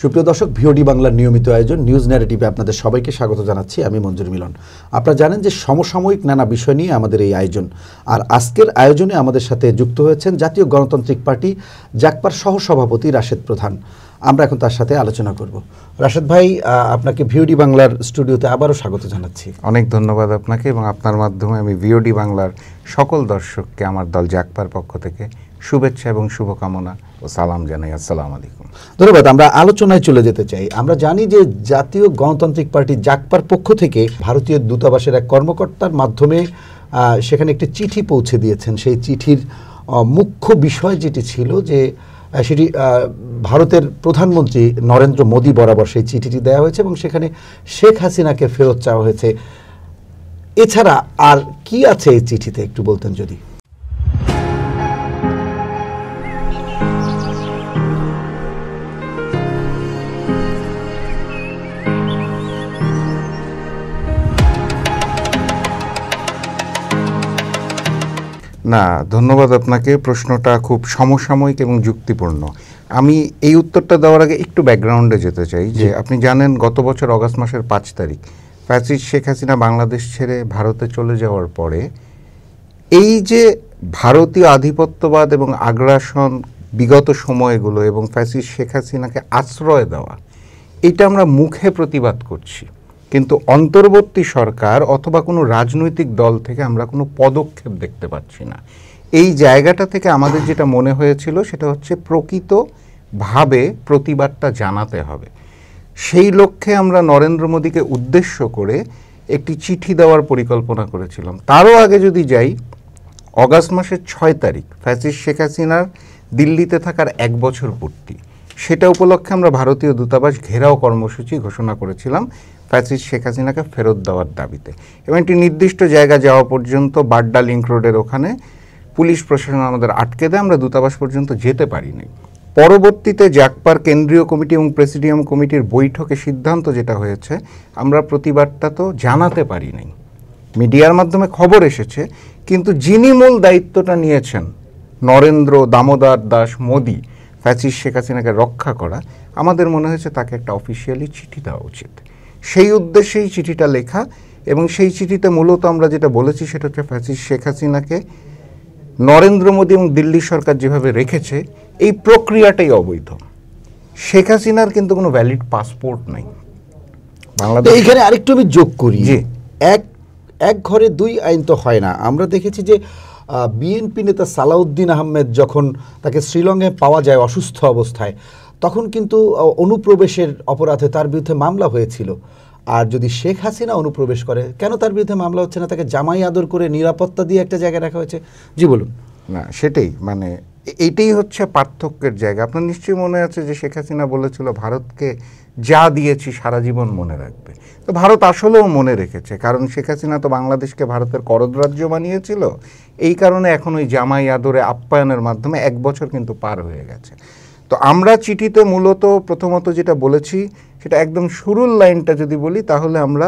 সুপ্রিয় দর্শক, ভিওডি বাংলার নিয়মিত আয়োজন নিউজ ন্যারেটিভে আপনাদের সবাইকে স্বাগত জানাচ্ছি। আমি মঞ্জুর মিলন। আপনারা জানেন যে সমসাময়িক নানা বিষয় নিয়ে আমাদের এই আয়োজন। আর আজকের আয়োজনে আমাদের সাথে যুক্ত হয়েছেন জাতীয় গণতান্ত্রিক পার্টি জাগপার সহসভাপতি রাশেদ প্রধান। আমরা এখন তার সাথে আলোচনা করব। রাশেদ ভাই, আপনাকে ভিওডি বাংলার স্টুডিওতে আবারও স্বাগত জানাচ্ছি। অনেক ধন্যবাদ আপনাকে, এবং আপনার মাধ্যমে আমি ভিওডি বাংলার সকল দর্শককে আমার দল জাগপার পক্ষ থেকে শুভেচ্ছা এবং শুভকামনা ও সালাম জানাই। আসসালামু আলাইকুম। ধন্যবাদ। আমরা আলোচনায় চলে যেতে চাই। আমরা জানি যে জাতীয় গণতান্ত্রিক পার্টি জাগপার পক্ষ থেকে ভারতীয় দূতাবাসের এক কর্মকর্তার মাধ্যমে সেখানে একটি চিঠি পৌঁছে দিয়েছেন। সেই চিঠির মুখ্য বিষয় যেটি ছিল যে সেটি ভারতের প্রধানমন্ত্রী নরেন্দ্র মোদী বরাবর সেই চিঠিটি দেওয়া হয়েছে এবং সেখানে শেখ হাসিনাকে ফেরত চাওয়া হয়েছে। এছাড়া আর কি আছে এই চিঠিতে একটু বলতেন যদি। না, ধন্যবাদ আপনাকে। প্রশ্নটা খুব সমসাময়িক এবং যুক্তিপূর্ণ। আমি এই উত্তরটা দেওয়ার আগে একটু ব্যাকগ্রাউন্ডে যেতে চাই যে আপনি জানেন গত বছর অগাস্ট মাসের 5 তারিখ ফ্যাসিস্ট শেখ হাসিনা বাংলাদেশ ছেড়ে ভারতে চলে যাওয়ার পরে এই যে ভারতীয় আধিপত্যবাদ এবং আগ্রাসন বিগত সময়গুলো এবং ফ্যাসিস্ট শেখ হাসিনাকে আশ্রয় দেওয়া, এটা আমরা মুখে প্রতিবাদ করছি, কিন্তু অন্তর্বর্তী সরকার অথবা কোনো রাজনৈতিক দল থেকে আমরা কোনো পদক্ষেপ দেখতে পাচ্ছি না। এই জায়গাটা থেকে আমাদের যেটা মনে হয়েছিল সেটা হচ্ছে প্রকৃতভাবে প্রতিবাদটা জানাতে হবে। সেই লক্ষ্যে আমরা নরেন্দ্র মোদীকে উদ্দেশ্য করে একটি চিঠি দেওয়ার পরিকল্পনা করেছিলাম। তারও আগে যদি যাই, অগাস্ট মাসের 6 তারিখ ফ্যাসিস্ট শেখ হাসিনার দিল্লিতে থাকার 1 বছর পূর্তি, সেটা উপলক্ষে আমরা ভারতীয় দূতাবাস ঘেরাও কর্মসূচি ঘোষণা করেছিলাম ফ্যাসিস্ট শেখ হাসিনাকে ফেরত দেওয়ার দাবিতে, এবং একটি নির্দিষ্ট জায়গা যাওয়া পর্যন্ত বাড্ডা লিংক রোডের ওখানে পুলিশ প্রশাসন আমাদের আটকে দেয়। আমরা দূতাবাস পর্যন্ত যেতে পারিনি। পরবর্তীতে জাগপার কেন্দ্রীয় কমিটি এবং প্রেসিডিয়াম কমিটির বৈঠকে সিদ্ধান্ত যেটা হয়েছে, আমরা প্রতিবাদটা তো জানাতে পারিনি, মিডিয়ার মাধ্যমে খবর এসেছে, কিন্তু যিনি মূল দায়িত্বটা নিয়েছেন নরেন্দ্র দামোদর দাস মোদী ফ্যাসিস্ট শেখ হাসিনাকে রক্ষা করা, আমাদের মনে হয়েছে তাকে একটা অফিসিয়ালি চিঠি দেওয়া উচিত। সেই উদ্দেশ্যেই চিঠিটা লেখা, এবং সেই চিঠিতে মূলত আমরা যেটা বলেছি সেটা হচ্ছে ফ্যাসিস্ট শেখ হাসিনাকে নরেন্দ্র মোদী এবং দিল্লি সরকার যেভাবে রেখেছে এই প্রক্রিয়াটাই অবৈধ। শেখ হাসিনার কিন্তু কোনো ভ্যালিড পাসপোর্ট নাই বাংলাদেশ। এইখানে আরেকটু আমি যোগ করি, এক ঘরে দুই আইন তো হয় না। আমরা দেখেছি যে বিএনপি নেতা সালাউদ্দিন আহমেদ যখন তাকে শ্রীলঙ্কায় পাওয়া যায় অসুস্থ অবস্থায়, তখন কিন্তু অনুপ্রবেশের অপরাধে তার বিরুদ্ধে মামলা হয়েছিল। আর যদি শেখ হাসিনা অনুপ্রবেশ করে, কেন তার বিরুদ্ধে মামলা হচ্ছে না? তাকে জামাই আদর করে নিরাপত্তা দিয়ে একটা জায়গায় রাখা হয়েছে। জি বলুন। না, সেটাই, মানে এইটাই হচ্ছে পার্থক্যের জায়গা। আপনার নিশ্চয়ই মনে আছে যে শেখ হাসিনা বলেছিল ভারতকে যা দিয়েছি সারা জীবন মনে রাখবে। তো ভারত আসলেও মনে রেখেছে, কারণ শেখ হাসিনা তো বাংলাদেশকে ভারতের করদরাজ্য বানিয়েছিল। এই কারণে এখন ওই জামাই আদরে আপ্যায়নের মাধ্যমে 1 বছর কিন্তু পার হয়ে গেছে। তো আমরা চিঠিতে মূলত প্রথমত যেটা বলেছি সেটা একদম শুরুর লাইনটা যদি বলি, তাহলে আমরা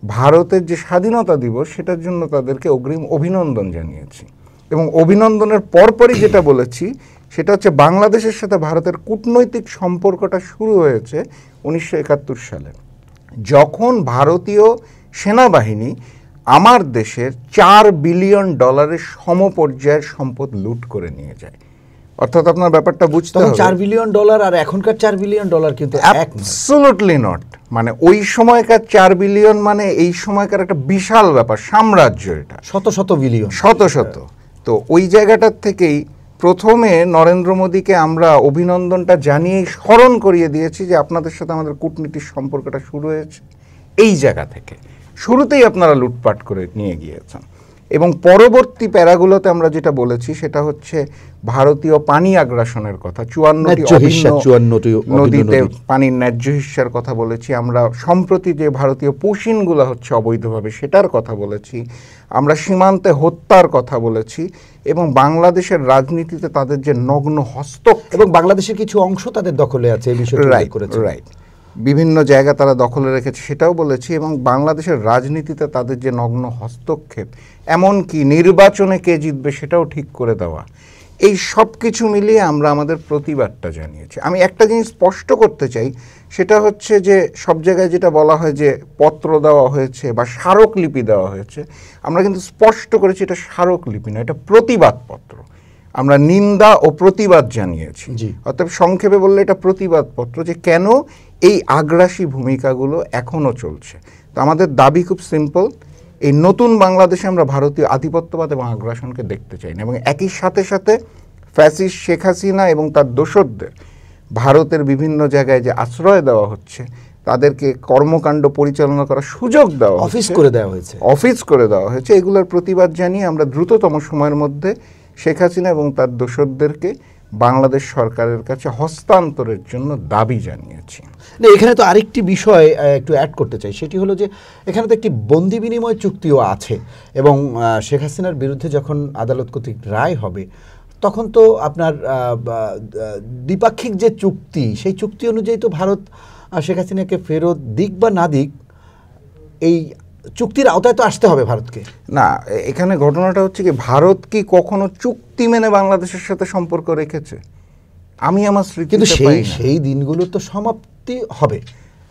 ভারতের যে স্বাধীনতা দিবস সেটার জন্য তাদেরকে অগ্রিম অভিনন্দন জানিয়েছি, এবং অভিনন্দনের পরপরই যেটা বলেছি সেটা হচ্ছে বাংলাদেশের সাথে ভারতের কূটনৈতিক সম্পর্কটা শুরু হয়েছে 1971 সালে, যখন ভারতীয় সেনাবাহিনী আমার দেশের $4 বিলিয়ন সমপর্যায়ের সম্পদ লুট করে নিয়ে যায়। অর্থাৎ আপনার ব্যাপারটা বুঝতে হবে, $4 বিলিয়ন আর এখনকার $4 বিলিয়ন কিন্তু অ্যাবসলিউটলি নট। মানে ওই সময়কার 4 বিলিয়ন মানে এই সময়কার একটা বিশাল ব্যাপার, সাম্রাজ্য, এটা শত শত বিলিয়ন, শত শত। তো ওই জায়গাটার থেকেই প্রথমে নরেন্দ্র মোদীকে আমরা অভিনন্দনটা জানিয়ে স্মরণ করিয়ে দিয়েছি যে আপনাদের সাথে আমাদের কূটনীতির সম্পর্কটা শুরু হয়েছে এই জায়গা থেকে। শুরুতেই আপনারা লুটপাট করে নিয়ে গিয়েছেন, এবং পরবর্তী প্যারাগুলোতে আমরা যেটা বলেছি সেটা হচ্ছে ভারতীয় পানি আগ্রাসনের কথা, 54টি নদীতে পানির ন্যায্য হিস্যার কথা বলেছি। আমরা সম্প্রতি যে ভারতীয় পশিনগুলো হচ্ছে অবৈধভাবে সেটার কথা বলেছি। আমরা সীমান্তে হত্যার কথা বলেছি, এবং বাংলাদেশের রাজনীতিতে তাদের যে নগ্ন হস্তক্ষেপ, এবং বাংলাদেশের কিছু অংশ তাদের দখলে আছে, এই বিষয়টা উল্লেখ করেছি। রাইট, বিভিন্ন জায়গা তারা দখলে রেখেছে সেটাও বলেছি, এবং বাংলাদেশের রাজনীতিতে তাদের যে নগ্ন হস্তক্ষেপ, এমনকি নির্বাচনে কে জিতবে সেটাও ঠিক করে দেওয়া, এই সব কিছু মিলিয়ে আমরা আমাদের প্রতিবাদটা জানিয়েছি। আমি একটা জিনিস স্পষ্ট করতে চাই, সেটা হচ্ছে যে সব জায়গায় যেটা বলা হয় যে পত্র দেওয়া হয়েছে বা স্মারকলিপি দেওয়া হয়েছে, আমরা কিন্তু স্পষ্ট করেছি এটা স্মারকলিপি না, এটা প্রতিবাদপত্র। আমরা নিন্দা ও প্রতিবাদ জানিয়েছি। অর্থাৎ সংক্ষেপে বললে এটা প্রতিবাদপত্র, যে কেন এই আগ্রাসী ভূমিকাগুলো এখনও চলছে। তো আমাদের দাবি খুব সিম্পল, এই নতুন বাংলাদেশে আমরা ভারতীয় আধিপত্যবাদ এবং আগ্রাসনকে দেখতে চাই না, এবং একই সাথে সাথে ফ্যাসিস্ট শেখ হাসিনা এবং তার দোসরদের ভারতের বিভিন্ন জায়গায় যে আশ্রয় দেওয়া হচ্ছে, তাদেরকে কর্মকাণ্ড পরিচালনা করার সুযোগ দেওয়া অফিস করে দেওয়া হয়েছে, এগুলোর প্রতিবাদ জানিয়ে আমরা দ্রুততম সময়ের মধ্যে শেখ হাসিনা এবং তার দোসরদেরকে বাংলাদেশ সরকারের কাছে হস্তান্তরের জন্য দাবি জানিয়েছি। না, এখানে তো আরেকটি বিষয় একটু অ্যাড করতে চাই, সেটি হলো যে এখানে তো একটি বন্দি বিনিময় চুক্তিও আছে, এবং শেখ হাসিনার বিরুদ্ধে যখন আদালত কর্তৃক রায় হবে তখন তো আপনার দ্বিপাক্ষিক যে চুক্তি, সেই চুক্তি অনুযায়ী তো ভারত শেখ হাসিনাকে ফেরত দিক বা না দিক, এই চুক্তির আওতায় তো আসতে হবে ভারতকে। না, এখানে ঘটনাটা হচ্ছে কি, ভারত কি কখনো চুক্তি মেনে বাংলাদেশের সাথে সম্পর্ক রেখেছে? আমি আমার স্মৃতি, কিন্তু সেই দিনগুলো তো সমাপ্তি হবে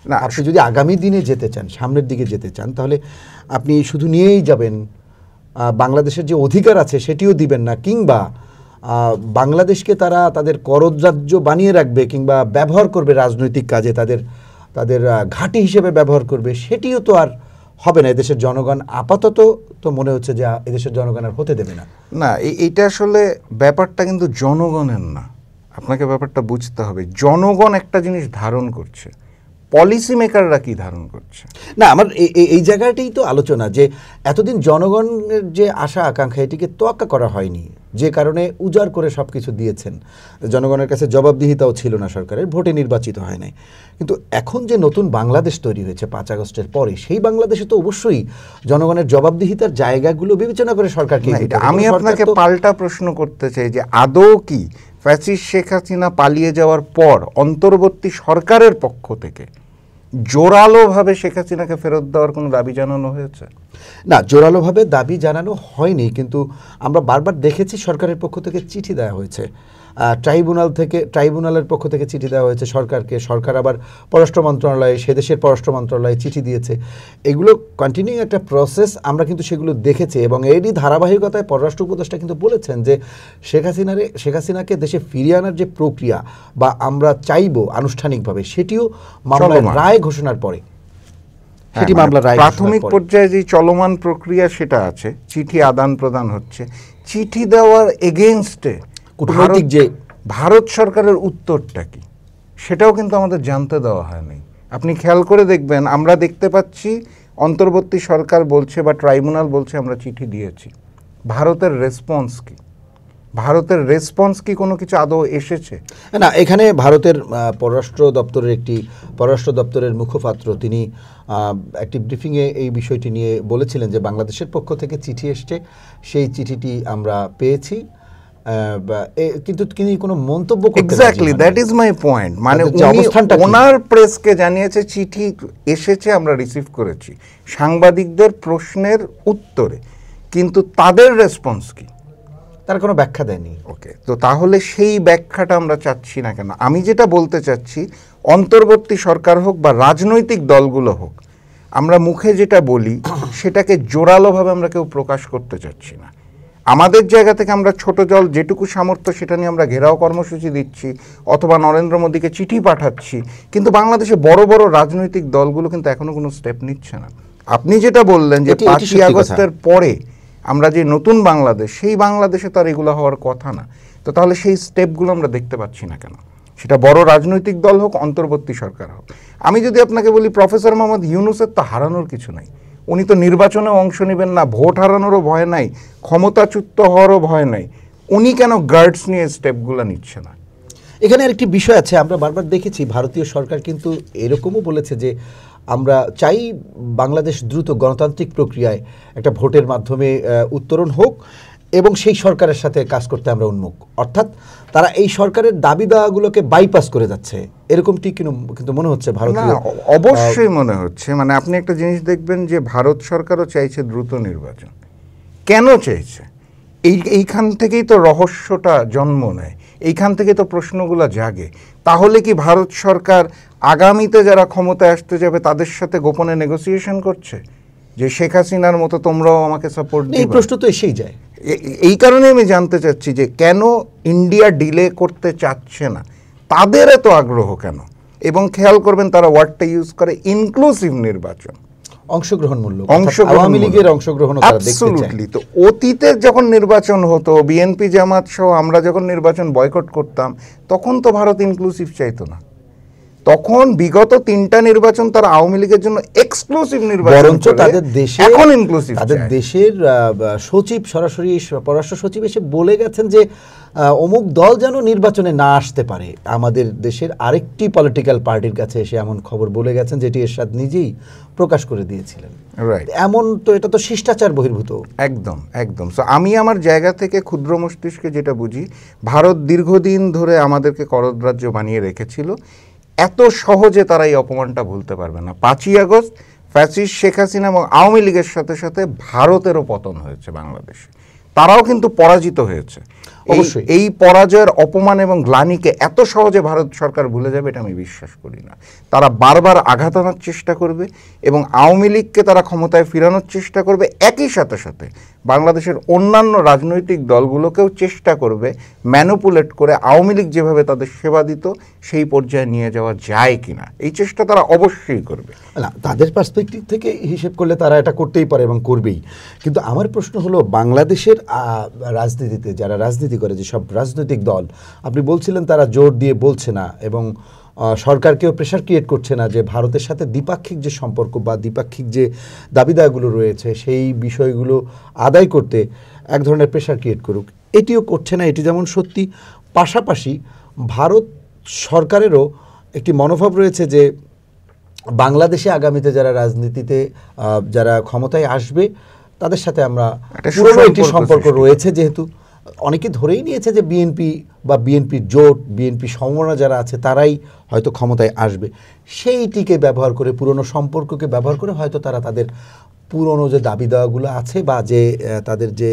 না। আপনি যদি আগামী দিনে যেতে চান, সামনের দিকে যেতে চান, তাহলে আপনি শুধু নিয়েই যাবেন, বাংলাদেশের যে অধিকার আছে সেটিও দিবেন না, কিংবা বাংলাদেশকে তারা তাদের কররাজ্য বানিয়ে রাখবে কিংবা ব্যবহার করবে রাজনৈতিক কাজে, তাদের ঘাঁটি হিসেবে ব্যবহার করবে, সেটিও তো আর হবে না। এদেশের জনগণ আপাতত তো মনে হচ্ছে যে এদেশের জনগণ আর হতে দেবে না। না, এইটা আসলে ব্যাপারটা কিন্তু জনগণের না, আপনাকে ব্যাপারটা বুঝতে হবে। জনগণ একটা জিনিস ধারণ করছে, পলিসি মেকাররা কি ধারণ করছে। না, আমার এই জায়গাটাই তো আলোচনা, যে এতদিন জনগণের যে আশা আকাঙ্ক্ষা, এটিকে তোয়াক্কা করা হয়নি, যে কারণে উজাড় করে সব কিছু দিয়েছেন। জনগণের কাছে জবাবদিহিতাও ছিল না সরকারের, ভোটে নির্বাচিত হয় নাই। কিন্তু এখন যে নতুন বাংলাদেশ তৈরি হয়েছে 5 আগস্টের পরে, সেই বাংলাদেশে তো অবশ্যই জনগণের জবাবদিহিতার জায়গাগুলো বিবেচনা করে সরকারকে। আমি আপনাকে পাল্টা প্রশ্ন করতে চাই যে আদৌ কি ফ্যাসিস্ট শেখ হাসিনা পালিয়ে যাওয়ার পর অন্তর্বর্তী সরকারের পক্ষ থেকে জোরালোভাবে শেখ হাসিনাকে ফেরত দেওয়ার কোনো দাবি জানানো হয়েছে? না, জোরালোভাবে দাবি জানানো হয়নি, কিন্তু আমরা বারবার দেখেছি সরকারের পক্ষ থেকে চিঠি দেওয়া হয়েছে, ট্রাইব্যুনালের পক্ষ থেকে চিঠি দেওয়া হয়েছে সরকারকে। সরকার আবার পররাষ্ট্র মন্ত্রণালয়ে, সে দেশের পররাষ্ট্র মন্ত্রণালয়ে চিঠি দিয়েছে। এগুলো কন্টিনিউ একটা প্রসেস, আমরা কিন্তু সেগুলো দেখেছি, এবং এরই ধারাবাহিকতায় পররাষ্ট্র উপদেষ্টা কিন্তু বলেছেন যে শেখ হাসিনাকে দেশে ফিরিয়ে আনার যে প্রক্রিয়া বা আমরা চাইব আনুষ্ঠানিকভাবে, সেটিও মামলার রায় ঘোষণার পরে, সেটি মামলার রায় প্রাথমিক পর্যায়ে যে চলমান প্রক্রিয়া সেটা আছে, চিঠি আদান প্রদান হচ্ছে। চিঠি দেওয়ার এগেইনস্টে ভারত সরকারের উত্তরটা কি, সেটাও কিন্তু আমাদের জানতে দেওয়া হয়নি। আপনি খেয়াল করে দেখবেন, আমরা দেখতে পাচ্ছি অন্তর্বর্তী সরকার বলছে বা ট্রাইব্যুনাল বলছে আমরা চিঠি দিয়েছি। ভারতের রেসপন্স কি কোনো কিছু আদৌ এসেছে? না, এখানে ভারতের পররাষ্ট্র দপ্তরের মুখপাত্র তিনি একটি ব্রিফিংয়ে এই বিষয়টি নিয়ে বলেছিলেন যে বাংলাদেশের পক্ষ থেকে চিঠি এসছে, সেই চিঠিটি আমরা পেয়েছি, কিন্তু তিনি কোনো মন্তব্য করতে পারেন। Exactly, that is my point. মানে ওনার প্রেসকে জানিয়েছে চিঠি এসেছে, আমরা রিসিভ করেছি, সাংবাদিকদের প্রশ্নের উত্তরে, কিন্তু তাদের রেসপন্স কি, তার কোনো ব্যাখ্যা দেয়নি। ওকে, তো তাহলে সেই ব্যাখ্যাটা আমরা চাচ্ছি না কেন? আমি যেটা বলতে চাচ্ছি, অন্তর্বর্তী সরকার হোক বা রাজনৈতিক দলগুলো হোক, আমরা মুখে যেটা বলি সেটাকে জোরালোভাবে আমরা কেউ প্রকাশ করতে চাচ্ছি না। আমাদের জায়গা থেকে আমরা ছোট দল যেটুকু সামর্থ্য সেটা নিয়ে আমরা ঘেরাও কর্মসূচি দিচ্ছি অথবা নরেন্দ্র মোদীকে চিঠি পাঠাচ্ছি, কিন্তু বাংলাদেশে বড় বড় রাজনৈতিক দলগুলো কিন্তু এখনো কোনো স্টেপ নিচ্ছে না। আপনি যেটা বললেন যে 5ই আগস্টের পরে আমরা যে নতুন বাংলাদেশ, সেই বাংলাদেশে তো আর এগুলো হওয়ার কথা না। তো তাহলে সেই স্টেপগুলো আমরা দেখতে পাচ্ছি না কেন? সেটা বড় রাজনৈতিক দল হোক, অন্তর্বর্তী সরকার হোক। আমি যদি আপনাকে বলি, প্রফেসর মোহাম্মদ ইউনূসের তো হারানোর কিছু নাই, উনি তো নির্বাচনে অংশ নেবেন না, ভোট হারানোরও ভয় নাই, ক্ষমতাচ্যুত হওয়ারও ভয় নাই, উনি কেন গার্ডস নিয়ে স্টেপগুলো নিচ্ছে না? এখানে আরেকটি বিষয় আছে, আমরা বারবার দেখেছি ভারতীয় সরকার কিন্তু এরকমও বলেছে যে আমরা চাই বাংলাদেশ দ্রুত গণতান্ত্রিক প্রক্রিয়ায় একটা ভোটের মাধ্যমে উত্তরণ হোক, এবং সেই সরকারের সাথে কাজ করতে আমরা উন্মুখ। অর্থাৎ তারা এই সরকারের দাবি দাওয়াগুলোকে বাইপাস করে যাচ্ছে, এরকমটি কিন্তু মনে হচ্ছে ভারতীয়। অবশ্যই মনে হচ্ছে। মানে আপনি একটা জিনিস দেখবেন যে ভারত সরকারও চাইছে দ্রুত নির্বাচন। কেন চাইছে? এইখান থেকেই তো রহস্যটা জন্ম নেয়, এইখান থেকে তো প্রশ্নগুলো জাগে। তাহলে কি ভারত সরকার আগামীতে যারা ক্ষমতায় আসতে যাবে তাদের সাথে গোপনে নেগোসিয়েশন করছে যে শেখ হাসিনার মতো তোমরাও আমাকে সাপোর্ট দিবে? এই প্রশ্ন তো এসেই যায়। এই কারণে আমি জানতে চাচ্ছি যে কেন ইন্ডিয়া ডিলে করতে চাচ্ছে না, তাদের এত আগ্রহ কেন? এবং খেয়াল করবেন তারা ওয়ার্ডটা ইউজ করে ইনক্লুসিভ নির্বাচন, অংশগ্রহণমূলক, আওয়ামী লীগের অংশগ্রহণ তারা দেখতে চায়। অ্যাবসলিউটলি। তো অতীতে যখন নির্বাচন হতো, বিএনপি জামাত সহ আমরা যখন নির্বাচন বয়কট করতাম, তখন তো ভারত ইনক্লুসিভ চাইতো না। তখন বিগত 3টা নির্বাচন তারা আওয়ামী লীগের জন্য এক্সক্লুসিভ নির্বাচন, বরঞ্চ তাদের দেশে এখন ইনক্লুসিভ, তাদের দেশের সচিব সরাসরি পররাষ্ট্র সচিব এসে বলে গেছেন যে অমুক দল যেন নির্বাচনে না আসতে পারে। আমাদের দেশের আরেকটি পলিটিক্যাল পার্টির কাছে এসে এমন খবর বলে গেছেন, যেটি এরশাদ নিজেই প্রকাশ করে দিয়েছিলেন। রাইট। এমন তো, এটা তো শিষ্টাচার বহির্ভূত। একদম একদম। সো আমি আমার জায়গা থেকে ক্ষুদ্র মস্তিষ্কে যেটা বুঝি, ভারত দীর্ঘদিন ধরে আমাদেরকে করদরাজ্য বানিয়ে রেখেছিল, এত সহজে তারা এই অপমানটা ভুলতে পারবে না। 5ই আগস্ট ফ্যাসিস্ট শেখ হাসিনা এবং আওয়ামী লীগের সাথে সাথে ভারতেরও পতন হয়েছে বাংলাদেশে, তারাও কিন্তু পরাজিত হয়েছে। অবশ্যই এই পরাজয়ের অপমান এবং গ্লানিকে এত সহজে ভারত সরকার ভুলে যাবে এটা আমি বিশ্বাস করি না। তারা বারবার আঘাত আনার চেষ্টা করবে এবং আওয়ামী লীগকে তারা ক্ষমতায় ফেরানোর চেষ্টা করবে। একই সাথে সাথে বাংলাদেশের অন্যান্য রাজনৈতিক দলগুলোকেও চেষ্টা করবে ম্যানুপুলেট করে আওয়ামী লীগ যেভাবে তাদের সেবা দিত সেই পর্যায়ে নিয়ে যাওয়া যায় কিনা, এই চেষ্টা তারা অবশ্যই করবে। না, তাদের পার্সপেক্টিভ থেকে হিসেব করলে তারা এটা করতেই পারে এবং করবেই। কিন্তু আমার প্রশ্ন হলো, বাংলাদেশের রাজনীতিতে যারা রাজনীতি করে, যে সব রাজনৈতিক দল, আপনি বলছিলেন তারা জোর দিয়ে বলছে না এবং সরকারকেও প্রেশার ক্রিয়েট করছে না যে ভারতের সাথে দ্বিপাক্ষিক যে সম্পর্ক বা দ্বিপাক্ষিক যে দাবিদাগুলো রয়েছে সেই বিষয়গুলো আদায় করতে এক ধরনের প্রেশার ক্রিয়েট করুক, এটিও করছে না। এটি যেমন সত্যি, পাশাপাশি ভারত সরকারেরও একটি মনোভাব রয়েছে যে বাংলাদেশে আগামীতে যারা রাজনীতিতে যারা ক্ষমতায় আসবে তাদের সাথে আমরা পুরনো একটি সম্পর্ক রয়েছে, যেহেতু অনেকে ধরেই নিয়েছে যে বিএনপি বা বিএনপির জোট, বিএনপি সমমনা যারা আছে তারাই হয়তো ক্ষমতায় আসবে। সেইটিকে ব্যবহার করে, পুরনো সম্পর্ককে ব্যবহার করে হয়তো তারা তাদের পুরনো যে দাবি দেওয়াগুলো আছে বা যে তাদের যে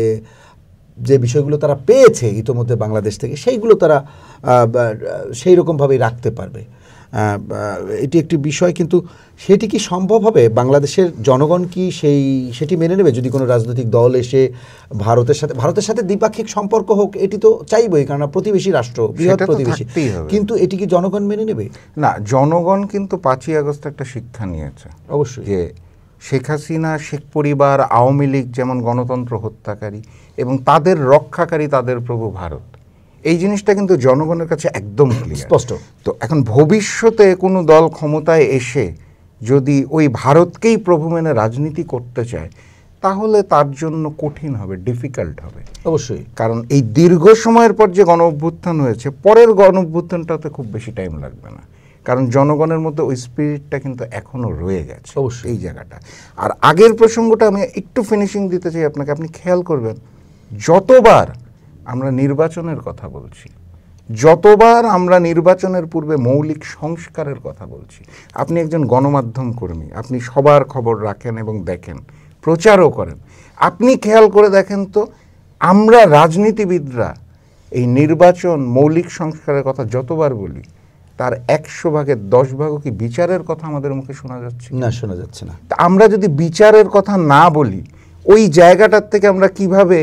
যে বিষয়গুলো তারা পেয়েছে ইতোমধ্যে বাংলাদেশ থেকে, সেইগুলো তারা সেই রকমভাবেই রাখতে পারবে। এটি একটি বিষয়, কিন্তু সেটি কি সম্ভব হবে? বাংলাদেশের জনগণ কি সেটি মেনে নেবে? যদি কোনো রাজনৈতিক দল এসে ভারতের সাথে দ্বিপাক্ষিক সম্পর্ক হোক, এটি তো চাইবই, কারণ প্রতিবেশী রাষ্ট্র, বৃহৎ প্রতিবেশী, কিন্তু এটি কি জনগণ মেনে নেবে? না, জনগণ কিন্তু 5ই আগস্ট একটা শিক্ষা নিয়েছে অবশ্যই, যে শেখ হাসিনা, শেখ পরিবার, আওয়ামী লীগ যেমন গণতন্ত্র হত্যাকারী এবং তাদের রক্ষাকারী তাদের প্রভু ভারত, এই জিনিসটা কিন্তু জনগণের কাছে একদম স্পষ্ট। তো এখন ভবিষ্যতে কোনো দল ক্ষমতায় এসে যদি ওই ভারতকেই প্রভু মেনে রাজনীতি করতে চায়, তাহলে তার জন্য কঠিন হবে, ডিফিকাল্ট হবে অবশ্যই। কারণ এই দীর্ঘ সময়ের পর যে গণ অভ্যুত্থান হয়েছে, পরের গণ অভ্যুত্থানটাতে খুব বেশি টাইম লাগবে না, কারণ জনগণের মধ্যে ওই স্পিরিটটা কিন্তু এখনও রয়ে গেছে অবশ্যই এই জায়গাটা। আর আগের প্রসঙ্গটা আমি একটু ফিনিশিং দিতে চাই আপনাকে। আপনি খেয়াল করবেন, যতবার আমরা নির্বাচনের কথা বলছি, যতবার আমরা নির্বাচনের পূর্বে মৌলিক সংস্কারের কথা বলছি, আপনি একজন গণমাধ্যম কর্মী, আপনি সবার খবর রাখেন এবং দেখেন, প্রচারও করেন, আপনি খেয়াল করে দেখেন তো, আমরা রাজনীতিবিদরা এই নির্বাচন, মৌলিক সংস্কারের কথা যতবার বলি, তার 100 ভাগের 10 ভাগও কি বিচারের কথা আমাদের মুখে শোনা যাচ্ছে? না, শোনা যাচ্ছে না। তা আমরা যদি বিচারের কথা না বলি, ওই জায়গাটার থেকে আমরা কিভাবে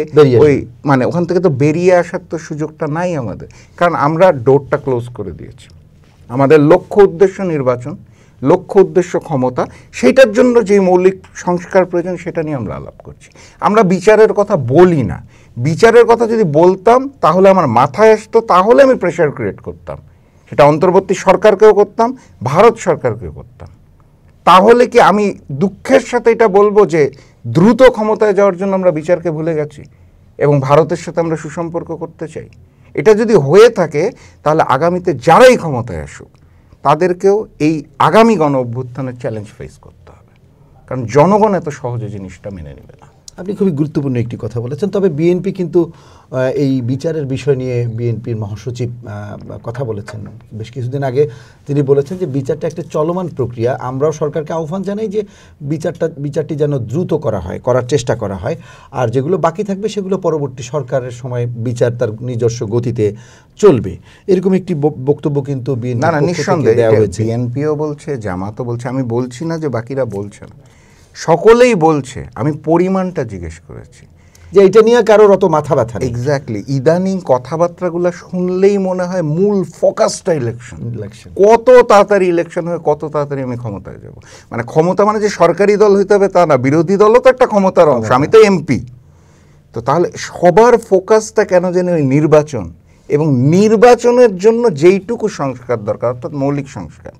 ওখান থেকে তো বেরিয়ে আসার তো সুযোগটা নাই আমাদের, কারণ আমরা ডোরটা ক্লোজ করে দিয়েছি। আমাদের লক্ষ্য উদ্দেশ্য নির্বাচন, লক্ষ্য উদ্দেশ্য ক্ষমতা, সেইটার জন্য যে মৌলিক সংস্কার প্রয়োজন সেটা নিয়ে আমরা আলাপ করছি। আমরা বিচারের কথা বলি না। বিচারের কথা যদি বলতাম তাহলে আমার মাথায় আসতো, তাহলে আমি প্রেশার ক্রিয়েট করতাম, সেটা অন্তর্বর্তী সরকারকেও করতাম, ভারত সরকারকেও করতাম। তাহলে কি আমি দুঃখের সাথে এটা বলবো যে দ্রুত ক্ষমতায় যাওয়ার জন্য আমরা বিচারকে ভুলে গেছি এবং ভারতের সাথে আমরা সুসম্পর্ক করতে চাই? এটা যদি হয়ে থাকে তাহলে আগামীতে যারাই ক্ষমতায় আসুক তাদেরকেও এই আগামী গণ অভ্যুত্থানের চ্যালেঞ্জ ফেস করতে হবে, কারণ জনগণ এত সহজে জিনিসটা মেনে নেবে না। আপনি খুবই গুরুত্বপূর্ণ একটি কথা বলেছেন। তবে বিএনপি কিন্তু এই বিচারের বিষয় নিয়ে বিএনপির মহাসচিব কথা বলেছেন বেশ কিছুদিন আগে। তিনি বলেছেন যে বিচারটা একটা চলমান প্রক্রিয়া, আমরাও সরকারকে আহ্বান জানাই যে বিচারটি যেন দ্রুত করার চেষ্টা করা হয়, আর যেগুলো বাকি থাকবে সেগুলো পরবর্তী সরকারের সময় বিচার তার নিজস্ব গতিতে চলবে, এরকম একটি বক্তব্য কিন্তু নিঃসন্দেহে দেওয়া হয়েছে। বিএনপিও বলছে, জামাতও বলছে, আমি বলছি না যে বাকিরা বলছে না, সকলেই বলছে। আমি পরিমাণটা জিজ্ঞেস করেছি যে এটা নিয়ে কারোর অত মাথা ব্যথা নেই। এক্স্যাক্টলি, ইদানিং কথাবার্তাগুলো শুনলেই মনে হয় মূল ফোকাসটা ইলেকশন। কত তাড়াতাড়ি ইলেকশন হয়ে কত তাড়াতাড়ি আমি ক্ষমতায় যাব। মানে ক্ষমতা মানে যে সরকারি দল হইতে হবে তা না, বিরোধী দলও তো একটা ক্ষমতার অংশ, আমি তো এমপি। তো তাহলে সবার ফোকাসটা কেন যেন ওই নির্বাচন, এবং নির্বাচনের জন্য যেইটুকু সংস্কার দরকার অর্থাৎ মৌলিক সংস্কার,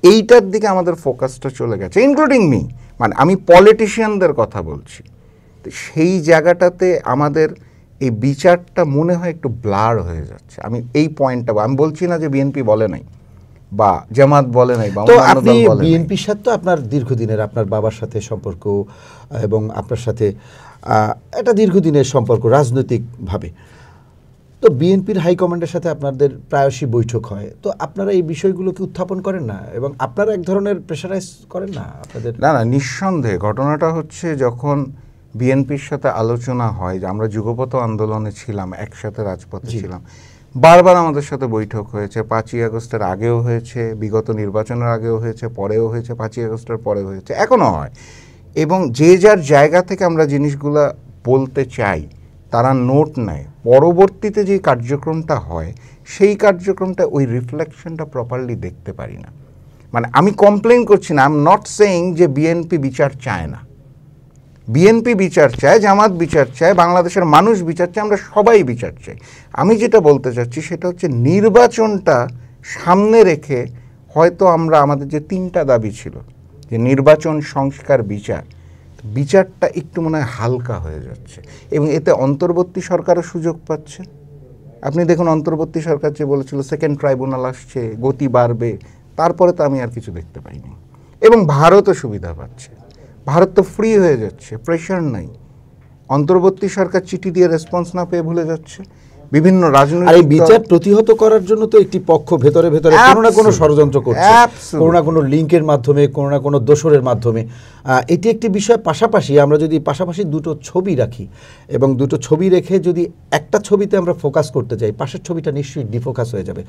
এইটার দিকে আমাদের ফোকাসটা চলে গেছে, ইনক্লুডিং মি। মানে আমি পলিটিশিয়ানদের কথা বলছি। সেই জায়গাটাতে আমাদের এই বিচারটা মনে হয় একটু ব্লার হয়ে যাচ্ছে। আমি এই পয়েন্টটা, আমি বলছি না যে বিএনপি বলে নাই বা জামাত বলে নাই বা অন্যান্য দল বলে নাই। বিএনপির সাথে তো আপনার দীর্ঘদিনের, আপনার বাবার সাথে সম্পর্ক এবং আপনার সাথে একটা দীর্ঘদিনের সম্পর্ক রাজনৈতিকভাবে। তো বিএনপির হাইকমান্ডের সাথে আপনাদের প্রায়শই বৈঠক হয়, তো আপনারা এই বিষয়গুলোকে উত্থাপন করেন না এবং আপনারা এক ধরনের প্রেশারাইজ করেন না আপনাদের? না, নিঃসন্দেহে ঘটনাটা হচ্ছে, যখন বিএনপির সাথে আলোচনা হয় যে আমরা যুগপৎ আন্দোলনে ছিলাম, একসাথে রাজপথে ছিলাম, বারবার আমাদের সাথে বৈঠক হয়েছে। 5ই আগস্টের আগেও হয়েছে, বিগত নির্বাচনের আগেও হয়েছে, পরেও হয়েছে, 5ই আগস্টের পরেও হয়েছে, এখনও হয়। এবং যে যার জায়গা থেকে আমরা জিনিসগুলো বলতে চাই, তারা নোট নেয়। পরবর্তীতে যে কার্যক্রমটা হয়, সেই কার্যক্রমটা ওই রিফ্লেকশনটা প্রপারলি দেখতে পারি না। মানে আমি কমপ্লেন করছি না, আই এম নট সেইং যে বিএনপি বিচার চায় না। বিএনপি বিচার চায়, জামাত বিচার চায়, বাংলাদেশের মানুষ বিচার চায়, আমরা সবাই বিচার চাই। আমি যেটা বলতে চাচ্ছি সেটা হচ্ছে, নির্বাচনটা সামনে রেখে হয়তো আমরা আমাদের যে 3টা দাবি ছিল, যে নির্বাচন, সংস্কার, বিচারটা একটু মনে হয় হালকা হয়ে যাচ্ছে। এবং এতে অন্তর্বর্তী সরকারও সুযোগ পাচ্ছে। আপনি দেখুন, অন্তর্বর্তী সরকার যে বলেছিল সেকেন্ড ট্রাইব্যুনাল আসছে, গতি বাড়বে, তারপরে তো আমি আর কিছু দেখতে পাইনি। এবং ভারতও সুবিধা পাচ্ছে, ভারত তো ফ্রি হয়ে যাচ্ছে, প্রেশার নাই। অন্তর্বর্তী সরকার চিঠি দিয়ে রেসপন্স না পেয়ে ভুলে যাচ্ছে। বিভিন্ন রাজনৈতিক বিচার প্রতিহত করার জন্য তো একটি পক্ষ ভেতরে কোনো না কোনো ষড়যন্ত্র করছে, কোনো না কোনো লিঙ্কের মাধ্যমে, কোনো না কোনো দোসরের মাধ্যমে। এটি একটি বিষয়। পাশাপাশি আমরা যদি পাশাপাশি দুটো ছবি রাখি এবং দুটো ছবি রেখে যদি একটা ছবিতে আমরা ফোকাস করতে চাই, পাশের ছবিটা নিশ্চয়ই ডিফোকাস হয়ে যাবে।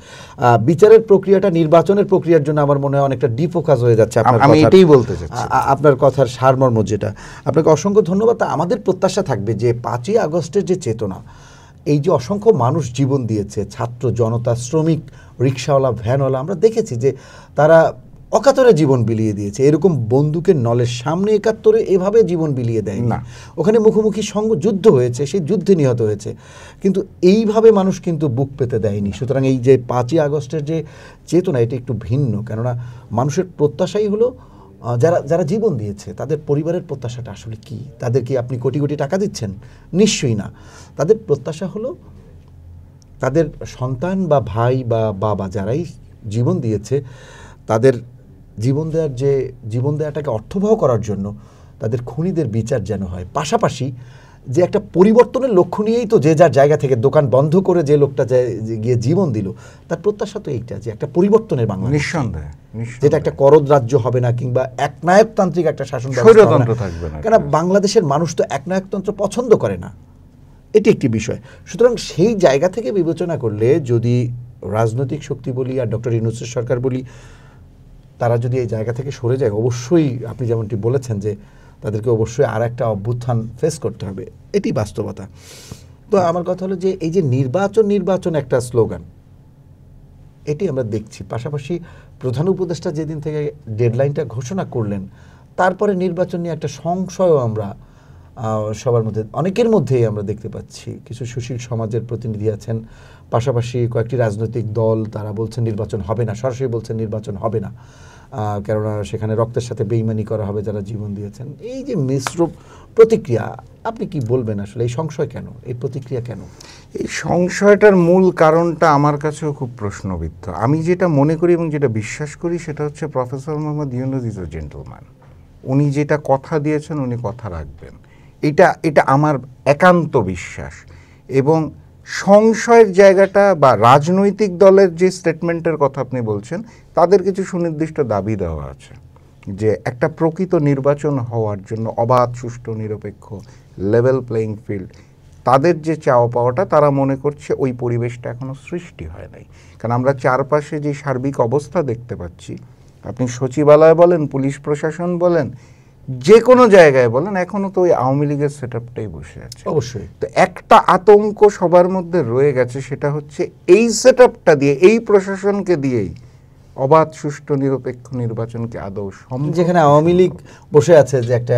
বিচারের প্রক্রিয়াটা নির্বাচনের প্রক্রিয়ার জন্য আমার মনে হয় অনেকটা ডিফোকাস হয়ে যাচ্ছে। আমি এটাই বলতে চাচ্ছি, আপনার কথার সারমর্ম যেটা। আপনাকে অসংখ্য ধন্যবাদ। আমাদের প্রত্যাশা থাকবে যে 5ই আগস্টের যে চেতনা, এই যে অসংখ্য মানুষ জীবন দিয়েছে, ছাত্র জনতা, শ্রমিক, রিক্সাওয়ালা, ভ্যানওয়ালা, আমরা দেখেছি যে তারা অকাতরে জীবন বিলিয়ে দিয়েছে। এরকম বন্দুকের নলের সামনে 71-এ এভাবে জীবন বিলিয়ে দেয় না। ওখানে মুখোমুখি যুদ্ধ হয়েছে, সেই যুদ্ধে নিহত হয়েছে, কিন্তু এইভাবে মানুষ কিন্তু বুক পেতে দেয়নি। সুতরাং এই যে 5ই আগস্টের যে চেতনা, এটা একটু ভিন্ন। কেননা মানুষের প্রত্যাশাই হলো, যারা জীবন দিয়েছে তাদের পরিবারের প্রত্যাশাটা আসলে কি? তাদের কি আপনি কোটি কোটি টাকা দিচ্ছেন? নিশ্চয়ই না। তাদের প্রত্যাশা হলো তাদের সন্তান বা ভাই বা বাবা যারাই জীবন দিয়েছে, তাদের জীবন দেওয়াটাকে অর্থবহ করার জন্য তাদের খুনিদের বিচার যেন হয়। পাশাপাশি যে একটা পরিবর্তনের লক্ষ্য নিয়েই তো যে যার জায়গা থেকে দোকান বন্ধ করে যে লোকটা গিয়ে জীবন দিল, তার প্রত্যাশা তো এইটা যে একটা পরিবর্তনের বাংলাদেশ, নিঃসন্দেহে, যেটা একটা করদ রাজ্য হবে না কিংবা একনায়কতান্ত্রিক একটা শাসন ব্যবস্থা থাকবে না। কেন বাংলাদেশের মানুষ তো একনায়কতন্ত্র পছন্দ করে না, এটি একটি বিষয়। সুতরাং সেই জায়গা থেকে বিবেচনা করলে যদি রাজনৈতিক শক্তি বলি আর ডক্টর ইউনূসের সরকার বলি, তারা যদি এই জায়গা থেকে সরে যায়, অবশ্যই আপনি যেমনটি বলেছেন যে তাদেরকে অবশ্যই আর একটা অভ্যুত্থান ফেস করতে হবে, এটি বাস্তবতা। তো আমার কথা হলো যে এই যে নির্বাচন একটা স্লোগান, এটি আমরা দেখছি। পাশাপাশি প্রধান উপদেষ্টা যেদিন থেকে ডেডলাইনটা ঘোষণা করলেন, তারপরে নির্বাচন নিয়ে একটা সংশয়ও আমরা সবার মধ্যে, অনেকের মধ্যেই আমরা দেখতে পাচ্ছি। কিছু সুশীল সমাজের প্রতিনিধি আছেন, পাশাপাশি কয়েকটি রাজনৈতিক দল, তারা বলছেন নির্বাচন হবে না, সরাসরি বলছেন নির্বাচন হবে না, কেননা সেখানে রক্তের সাথে বেইমানি করা হবে যারা জীবন দিয়েছেন। এই যে মিশ্র প্রতিক্রিয়া, আপনি কি বলবেন আসলে এই সংশয় কেন, এই প্রতিক্রিয়া কেন? এই সংশয়টার মূল কারণটা আমার কাছেও খুব প্রশ্নবিদ্ধ। আমি যেটা মনে করি এবং যেটা বিশ্বাস করি সেটা হচ্ছে, professor Mohammad Yunus is a gentleman. উনি যেটা কথা দিয়েছেন উনি কথা রাখবেন, এটা আমার একান্ত বিশ্বাস। এবং সংশয়ের জায়গাটা বা রাজনৈতিক দলের যে স্টেটমেন্টের কথা আপনি বলছেন, তাদের কিছু সুনির্দিষ্ট দাবি দেওয়া আছে যে একটা প্রকৃত নির্বাচন হওয়ার জন্য অবাধ, সুষ্ঠু, নিরপেক্ষ, লেভেল প্লেইং ফিল্ড, তাদের যে চাওয়া পাওয়াটা, তারা মনে করছে ওই পরিবেশটা এখনো সৃষ্টি হয় নাই। কারণ আমরা চারপাশে যে সার্বিক অবস্থা দেখতে পাচ্ছি, আপনি সচিবালয় বলেন, পুলিশ প্রশাসন বলেন, যে কোনো জায়গায় বলেন, এখনো তো ওই আওয়ামী লীগের সেট আপটাই বসে আছে। অবশ্যই। তো একটা আতঙ্ক সবার মধ্যে রয়ে গেছে, সেটা হচ্ছে এই সেট আপটা দিয়ে, এই প্রশাসনকে দিয়েই অবাধ, সুষ্ঠু, নিরপেক্ষ নির্বাচনকে আদৌ সম্ভব, যেখানে আওয়ামী লীগ বসে আছে যে একটা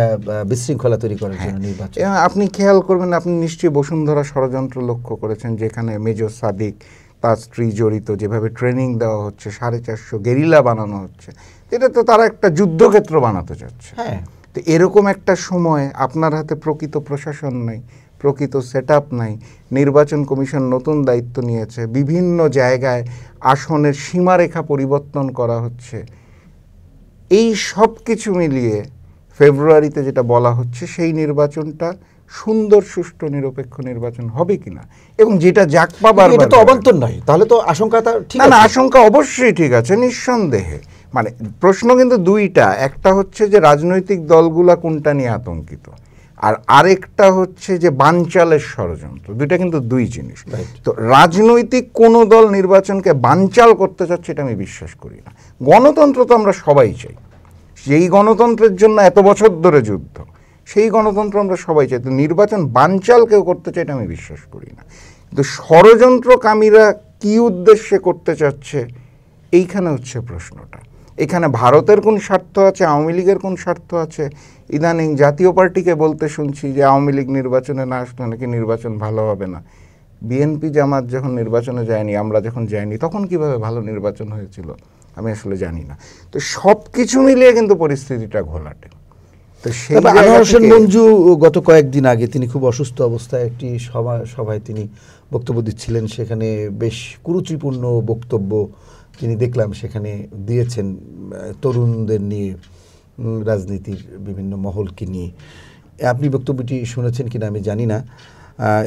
বিশৃঙ্খলা তৈরি করার জন্য নির্বাচন। আপনি খেয়াল করবেন, আপনি নিশ্চয়ই বসুন্ধরা ষড়যন্ত্র লক্ষ্য করেছেন, যেখানে মেজর সাদিক, তার স্ত্রী জড়িত, যেভাবে ট্রেনিং দেওয়া হচ্ছে, 450 গেরিলা বানানো হচ্ছে, এটা তো তারা একটা যুদ্ধক্ষেত্র বানাতে চাচ্ছে। হ্যাঁ, তো এরকম একটা সময় আপনার হাতে প্রকৃত প্রশাসন নাই, প্রকৃত সেট আপ নাই, নির্বাচন কমিশন নতুন দায়িত্ব নিয়েছে, বিভিন্ন জায়গায় আসনের সীমারেখা পরিবর্তন করা হচ্ছে, এই সব কিছু মিলিয়ে ফেব্রুয়ারিতে যেটা বলা হচ্ছে, সেই নির্বাচনটা সুন্দর, সুষ্ঠু, নিরপেক্ষ নির্বাচন হবে কিনা, এবং যেটা যাক পাবার, এটা তো অবান্তর নয়, তাহলে তো আশঙ্কা ঠিক না, আছে। আশঙ্কা অবশ্যই ঠিক আছে, নিঃসন্দেহে। মানে প্রশ্ন কিন্তু দুইটা, একটা হচ্ছে যে রাজনৈতিক দলগুলা কোনটা নিয়ে আতঙ্কিত, আর আরেকটা হচ্ছে যে বানচালের ষড়যন্ত্র। দুইটা কিন্তু দুই জিনিস। তো রাজনৈতিক কোনো দল নির্বাচনকে বানচাল করতে চাচ্ছে, এটা আমি বিশ্বাস করি না। গণতন্ত্র তো আমরা সবাই চাই, সেই গণতন্ত্রের জন্য এত বছর ধরে যুদ্ধ, সেই গণতন্ত্র আমরা সবাই চাই। তো নির্বাচন বানচাল কেউ করতে চাই, এটা আমি বিশ্বাস করি না। কিন্তু ষড়যন্ত্রকামীরা কি উদ্দেশ্যে করতে চাচ্ছে, এইখানে হচ্ছে প্রশ্নটা। এখানে ভারতের কোন স্বার্থ আছে, আওয়ামী লীগের কোন স্বার্থ আছে? ইদানিং জাতীয় পার্টিকে বলতে শুনছি যে আওয়ামী লীগ নির্বাচনে না আসলে নাকি নির্বাচন ভালো হবে না। বিএনপি জামাত যখন নির্বাচনে যায়নি, আমরা যখন যাইনি, তখন কিভাবে ভালো নির্বাচন হয়েছিল আমি আসলে জানি না। তো সব কিছু মিলিয়ে কিন্তু পরিস্থিতিটা ঘোলাটে। তো সেই আনোয়ার হোসেন মঞ্জু গত কয়েকদিন আগে তিনি খুব অসুস্থ অবস্থায় একটি সভায় তিনি বক্তব্য দিচ্ছিলেন, সেখানে বেশ কুরুচিপূর্ণ বক্তব্য তিনি দেখলাম সেখানে দিয়েছেন তরুণদের নিয়ে, রাজনীতির বিভিন্ন মহলকে নিয়ে। আপনি বক্তব্যটি শুনেছেন কিনা আমি জানি না,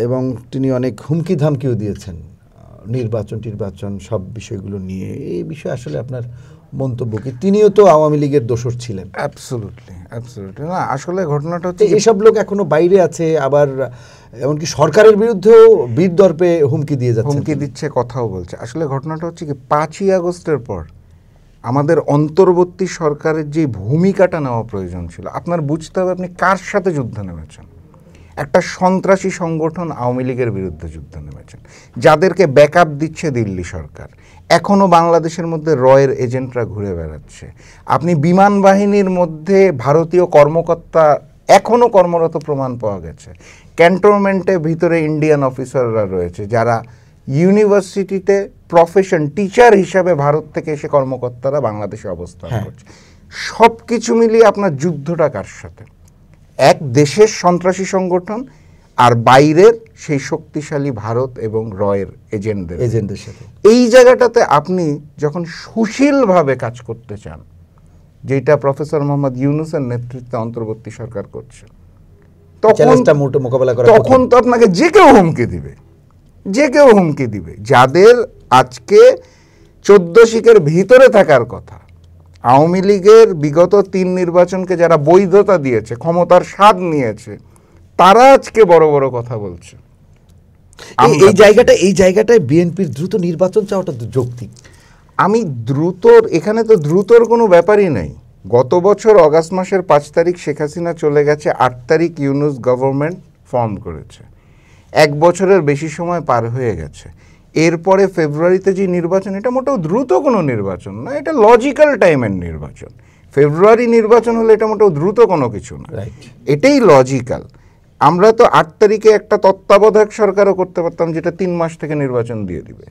এবং তিনি অনেক হুমকি ধামকিও দিয়েছেন নির্বাচন সব বিষয়গুলো নিয়ে। এই বিষয়ে আসলে আপনার মন্তব্য কি? তিনিও তো আওয়ামী লীগের দোসর ছিলেন। অ্যাবসলিউটলি না, আসলে ঘটনাটা হচ্ছে এইসব লোক এখনো বাইরে আছে, আবার এমনকি সরকারের বিরুদ্ধেও বীর দর্পে হুমকি দিয়ে যাচ্ছে, হুমকি দিচ্ছে, কথাও বলছে। আসলে ঘটনাটা হচ্ছে কি, 5ই আগস্টের পর আমাদের অন্তর্বর্তী সরকারের যে ভূমিকাটা নেওয়া প্রয়োজন ছিল, আপনার বুঝতে হবে আপনি কার সাথে যুদ্ধ নেমেছেন। একটা সন্ত্রাসী সংগঠন আওয়ামী লীগের বিরুদ্ধে যুদ্ধ নেমেছেন, যাদেরকে ব্যাকআপ দিচ্ছে দিল্লি সরকার। এখনও বাংলাদেশের মধ্যে রয়ের এজেন্টরা ঘুরে বেড়াচ্ছে। আপনি বিমান বাহিনীর মধ্যে ভারতীয় কর্মকর্তা এখনও কর্মরত প্রমাণ পাওয়া গেছে। ক্যান্টনমেন্টের ভিতরে ইন্ডিয়ান অফিসাররা রয়েছে, যারা ইউনিভার্সিটিতে প্রফেশন টিচার হিসাবে ভারত থেকে এসে কর্মকর্তারা বাংলাদেশে অবস্থান করছে। সব কিছু মিলিয়ে আপনার যুদ্ধটা কার সাথে? এক দেশের সন্ত্রাসী সংগঠন, আর বাইরের সেই শক্তিশালী ভারত এবং রয়ের এজেন্টদের সাথে। এই জায়গাটাতে আপনি যখন সুশীলভাবে কাজ করতে চান, যেটা প্রফেসর মোহাম্মদ ইউনূসের নেতৃত্বে অন্তর্বর্তী সরকার করছে, তখন তো আপনাকে যে কেউ হুমকি দিবে, যাদের আজকে 14 শিখের ভিতরে থাকার কথা। আওয়ামী লীগের বিগত 3 নির্বাচনকে যারা বৈধতা দিয়েছে, ক্ষমতার স্বাদ নিয়েছে, তারা আজকে বড় বড় কথা বলছে। এই জায়গাটায় বিএনপির দ্রুত নির্বাচন চাওয়াটা যৌক্তিক। এখানে তো দ্রুতর কোনো ব্যাপারই নাই। গত বছর অগাস্ট মাসের 5 তারিখ শেখ হাসিনা চলে গেছে, 8 তারিখ ইউনূস গভর্নমেন্ট ফর্ম করেছে, 1 বছরের বেশি সময় পার হয়ে গেছে। এরপরে ফেব্রুয়ারিতে যে নির্বাচন, এটা মোটেও দ্রুত কোনো নির্বাচন না, এটা লজিক্যাল টাইমের নির্বাচন। ফেব্রুয়ারি নির্বাচন হলে এটা মোটেও দ্রুত কোনো কিছু না, এটাই লজিক্যাল। আমরা তো 8 তারিখে একটা তত্ত্বাবধায়ক সরকারও করতে পারতাম, যেটা 3 মাস থেকে নির্বাচন দিয়ে দিবে।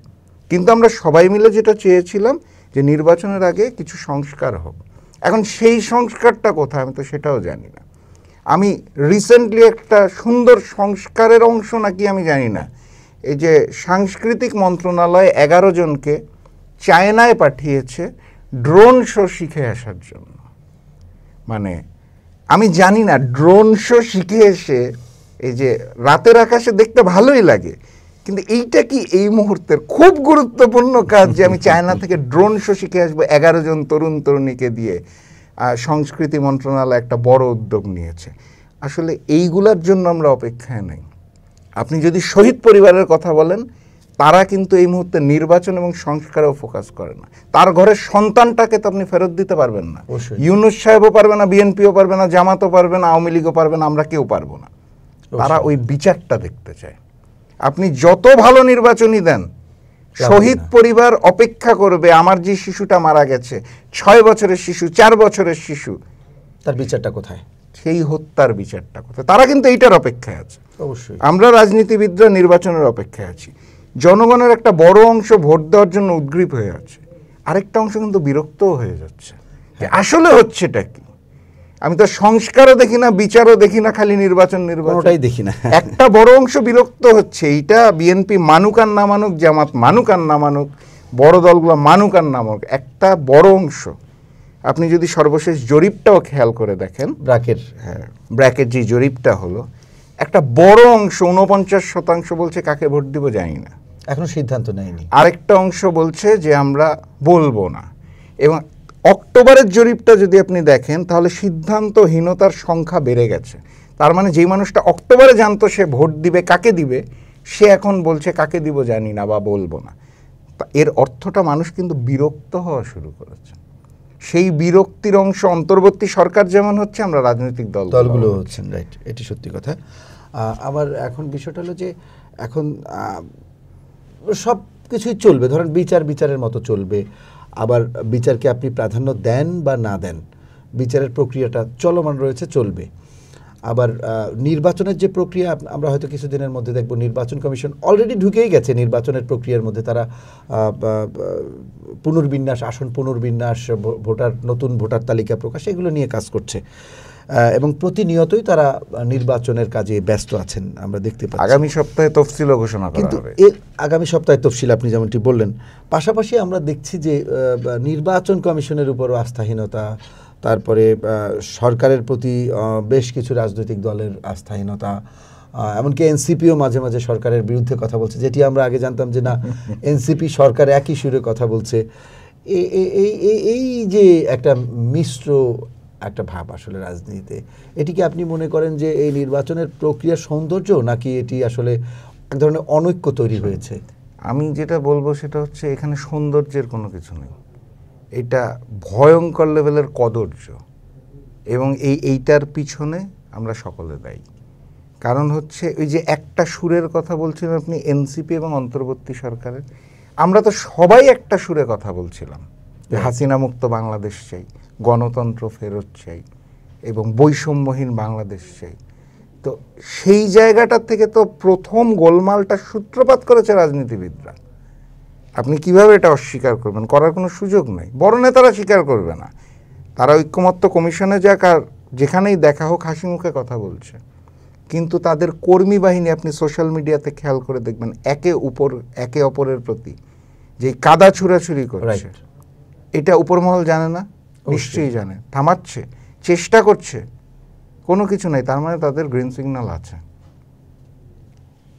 কিন্তু আমরা সবাই মিলে যেটা চেয়েছিলাম যে নির্বাচনের আগে কিছু সংস্কার হোক। এখন সেই সংস্কারটা কোথায় আমি তো সেটাও জানি না। আমি রিসেন্টলি একটা সুন্দর সংস্কারের অংশ নাকি আমি জানি না, এই যে সাংস্কৃতিক মন্ত্রণালয় 11 জনকে চায়নায় পাঠিয়েছে ড্রোন শো শিখে আসার জন্য। মানে আমি জানি না, ড্রোন শো শিখে এসে এই যে রাতের আকাশে দেখতে ভালোই লাগে, কিন্তু এইটা কি এই মুহূর্তের খুব গুরুত্বপূর্ণ কাজ যে আমি চায়না থেকে ড্রোন শো শিখে আসবো 11 জন তরুণ তরুণীকে দিয়ে। সংস্কৃতি মন্ত্রণালয় একটা বড় উদ্যোগ নিয়েছে। আসলে এইগুলার জন্য আমরা অপেক্ষায় নেই। আপনি যদি শহীদ পরিবারের কথা বলেন, তারা কিন্তু এই মুহূর্তে নির্বাচন এবং সংস্কারেও ফোকাস করে না। তার ঘরের সন্তানটাকে তো আপনি ফেরত দিতে পারবেন না। ইউনূস সাহেবও পারবে না, বিএনপিও পারবে না, জামাতও পারবে না, আওয়ামী লীগও পারবে না, আমরা কেউ পারবো না। তারা ওই বিচারটা দেখতে চায়। আপনি যত ভালো নির্বাচনই দেন, শহীদ পরিবার অপেক্ষা করবে। আমার যে শিশুটা মারা গেছে, 6 বছরের শিশু, 4 বছরের শিশু, তার বিচারটা কোথায়? সেই হত্যার বিচারটা কোথায়? তারা কিন্তু এইটার অপেক্ষায় আছে। অবশ্যই আমরা রাজনীতিবিদরা নির্বাচনের অপেক্ষায় আছি। জনগণের একটা বড় অংশ ভোট দেওয়ার জন্য উদ্গ্রীব হয়ে আছে, আরেকটা অংশ কিন্তু বিরক্তও হয়ে যাচ্ছে। আসলে হচ্ছেটা কি? আমি তো সংস্কারও দেখি না, বিচারও দেখি না, খালি নির্বাচন কোনোটাই দেখি না। একটা বড় অংশ বিরক্ত হচ্ছে। এইটা বিএনপি মানুক আর না মানুক, জামাত মানুক আর না মানুক, বড় দলগুলো মানুক আর না মানুক, একটা বড় অংশ। আপনি যদি সর্বশেষ জরিপটাও খেয়াল করে দেখেন, ব্র্যাকের যে জরিপটা হলো, একটা বড় অংশ 49% বলছে কাকে ভোট দিব জানি না, এখনো সিদ্ধান্ত নেয়নি। আরেকটা অংশ বলছে যে আমরা বলবো না। এবং অক্টোবরের জরিপটা যদি আপনি দেখেন, তাহলে সিদ্ধান্তহীনতার সংখ্যা বেড়ে গেছে। তার মানে যেই মানুষটা অক্টোবরে জানতো সে ভোট দিবে, কাকে দিবে, সে এখন বলছে কাকে দিব জানি না বা বলবো না। এর অর্থটা মানুষ কিন্তু বিরক্ত হওয়া শুরু করেছে। সেই বিরক্তির অংশ অন্তর্বর্তী সরকার যেমন হচ্ছে, আমরা রাজনৈতিক দলগুলো হচ্ছেন। রাইট, এটি সত্যি কথা। আমার এখন বিষয়টা হলো যে এখন সব কিছুই চলবে, ধরেন বিচারের মতো চলবে। আবার বিচারকে আপনি প্রাধান্য দেন বা না দেন, বিচারের প্রক্রিয়াটা চলমান রয়েছে, চলবে। আবার নির্বাচনের যে প্রক্রিয়া, আমরা হয়তো কিছুদিনের মধ্যে দেখব নির্বাচন কমিশন অলরেডি ঢুকেই গেছে নির্বাচনের প্রক্রিয়ার মধ্যে। তারা পুনর্বিন্যাস, আসন পুনর্বিন্যাস, নতুন ভোটার তালিকা প্রকাশ, এগুলো নিয়ে কাজ করছে এবং প্রতিনিয়তই তারা নির্বাচনের কাজে ব্যস্ত আছেন, আমরা দেখতে পাচ্ছি। আগামী সপ্তাহে তফসিল ঘোষণা করা হবে। এর আগামী সপ্তাহে তফসিল আপনি যেমনটি বললেন, পাশাপাশি আমরা দেখছি যে নির্বাচন কমিশনের উপরও আস্থাহীনতা, তারপরে সরকারের প্রতি বেশ কিছু রাজনৈতিক দলের আস্থাহীনতা, এমনকি এনসিপিও মাঝে মাঝে সরকারের বিরুদ্ধে কথা বলছে, যেটি আমরা আগে জানতাম যে না, এনসিপি সরকার একই সুরে কথা বলছে। এই যে একটা মিশ্র একটা ভাব আসলে রাজনীতিতে, এটিকে আপনি মনে করেন যে এই নির্বাচনের প্রক্রিয়ার সৌন্দর্য, নাকি এটি আসলে এক ধরনের অনৈক্য তৈরি হয়েছে? আমি যেটা বলবো সেটা হচ্ছে, এখানে সৌন্দর্যের কোনো কিছু নেই, এটা ভয়ঙ্কর লেভেলের কদর্য। এবং এইটার পিছনে আমরা সকলে দায়ী। কারণ হচ্ছে ওই যে একটা সুরের কথা বলছিলেন আপনি, এনসিপি এবং অন্তর্বর্তী সরকারের, আমরা তো সবাই একটা সুরে কথা বলছিলাম যে হাসিনা মুক্ত বাংলাদেশ চাই, গণতন্ত্র ফেরত চাই এবং বৈষম্যহীন বাংলাদেশ চাই। তো সেই জায়গাটার থেকে তো প্রথম গোলমালটা সূত্রপাত করেছে রাজনীতিবিদরা। আপনি কিভাবে এটা অস্বীকার করবেন? করার কোনো সুযোগ নেই। বড় নেতারা স্বীকার করবে না, তারা ঐক্যমত্য কমিশনে যাক আর যেখানেই দেখা হোক হাসি মুখে কথা বলছে। কিন্তু তাদের কর্মী বাহিনী আপনি সোশ্যাল মিডিয়াতে খেয়াল করে দেখবেন, একে অপরের প্রতি যে কাদা ছুড়াছুড়ি করছে, এটা উপরমহল জানে না? নিশ্চয়ই জানে। থামাচ্ছে, চেষ্টা করছে, কোনো কিছু নেই। তার মানে তাদের গ্রিন সিগন্যাল আছে।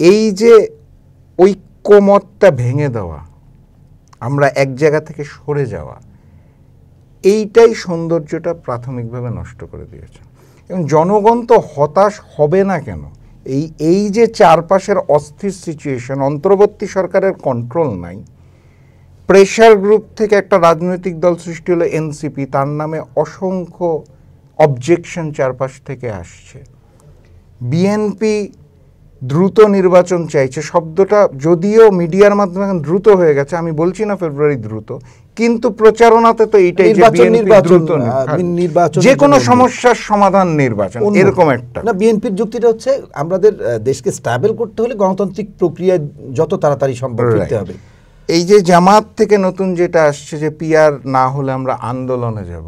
এই যে ঐক্যমতটা ভেঙে দেওয়া, আমরা এক জায়গা থেকে সরে যাওয়া, এইটাই সৌন্দর্যটা প্রাথমিকভাবে নষ্ট করে দিয়েছে। এবং জনগণ তো হতাশ হবে না কেন? এই যে চারপাশের অস্থির সিচুয়েশন, অন্তর্বর্তী সরকারের কন্ট্রোল নাই, প্রেশার গ্রুপ থেকে একটা রাজনৈতিক দল সৃষ্টি হলো এনসিপি, তার নামে অসংখ্য অবজেকশন চারপাশ থেকে আসছে। বিএনপি দ্রুত নির্বাচন চাইছে, শব্দটা যদিও মিডিয়ার মাধ্যমে এখন দ্রুত হয়ে গেছে, আমি বলছি না ফেব্রুয়ারি দ্রুত, কিন্তু প্রচারণাতে তো এইটাই যে নির্বাচন, যে কোনো সমস্যার সমাধান নির্বাচন, এরকম একটা না। বিএনপির যুক্তিটা হচ্ছে আমাদের দেশকে স্ট্যাবল করতে হলে গণতান্ত্রিক প্রক্রিয়া যত তাড়াতাড়ি সম্ভব করতে হবে। এই যে জামাত থেকে নতুন যেটা আসছে যে পিআর না হলে আমরা আন্দোলনে যাব,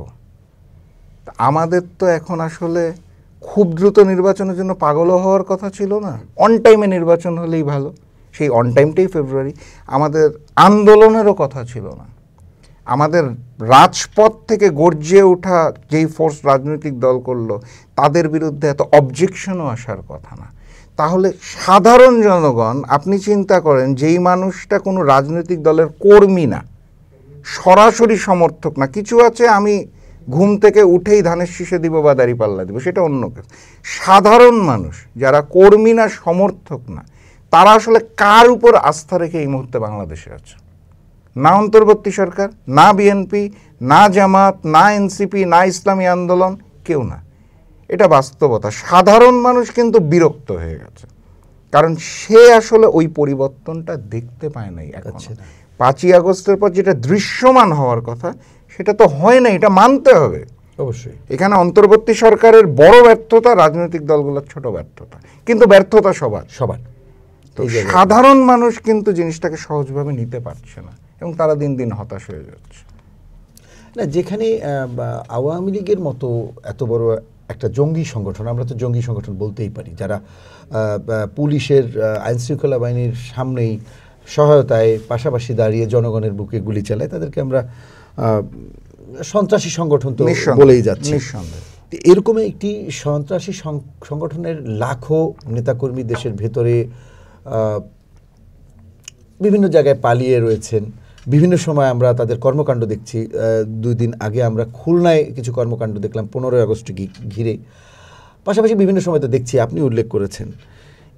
আমাদের তো এখন আসলে খুব দ্রুত নির্বাচনের জন্য পাগল হওয়ার কথা ছিল না? অন টাইমে নির্বাচন হলেই ভালো, সেই অন টাইমটাই ফেব্রুয়ারি। আমাদের আন্দোলনেরও কথা ছিল না, আমাদের রাজপথ থেকে গর্জে ওঠা যেই ফোর্স রাজনৈতিক দল করলো তাদের বিরুদ্ধে এত অবজেকশনও আসার কথা না। তাহলে সাধারণ জনগণ, আপনি চিন্তা করেন, যেই মানুষটা কোনো রাজনৈতিক দলের কর্মী না, সরাসরি সমর্থক না, কিছু আছে আমি ঘুম থেকে উঠেই ধানের শীষে দিব বা দাঁড়িপাল্লা দিব, সেটা অন্য কিছু, সাধারণ মানুষ যারা কর্মী না, সমর্থক না, তারা আসলে কার উপর আস্থা রেখে এই মুহূর্তে বাংলাদেশে আছে? না অন্তর্বর্তী সরকার, না বিএনপি, না জামাত, না এনসিপি, না ইসলামী আন্দোলন, কেউ না। এটা বাস্তবতা। সাধারণ মানুষ কিন্তু বিরক্ত হয়ে গেছে, কারণ সে আসলে ওই পরিবর্তনটা দেখতে পায় নাই এখন। 5ই আগস্টের পর যেটা দৃশ্যমান হওয়ার কথা সেটা তো হয় না, এটা মানতে হবে অবশ্যই। এখানে অন্তর্বর্তী সরকারের বড় ব্যর্থতা, রাজনৈতিক দলগুলোর ছোট ব্যর্থতা, কিন্তু ব্যর্থতা সবার। তো সাধারণ মানুষ কিন্তু জিনিসটাকে সহজভাবে নিতে পারছে না এবং তারা দিন দিন হতাশ হয়ে যাচ্ছে। না, যেখানে আওয়ামী লীগের মতো এত বড় একটা জঙ্গি সংগঠন, আমরা তো জঙ্গি সংগঠন বলতেই পারি, যারা পুলিশের আইনশৃঙ্খলা বাহিনীর সামনেই সহায়তায় পাশাপাশি দাঁড়িয়ে জনগণের বুকে গুলি চালায়, তাদেরকে আমরা সন্ত্রাসী সংগঠন তো বলেই যাচ্ছি। এরকম একটি সন্ত্রাসী সংগঠনের লাখো নেতাকর্মী দেশের ভেতরে বিভিন্ন জায়গায় পালিয়ে রয়েছেন। বিভিন্ন সময় আমরা তাদের কর্মকাণ্ড দেখছি। 2 দিন আগে আমরা খুলনায় কিছু কর্মকাণ্ড দেখলাম 15ই আগস্ট ঘিরে। পাশাপাশি বিভিন্ন সময় তো দেখছি, আপনি উল্লেখ করেছেন,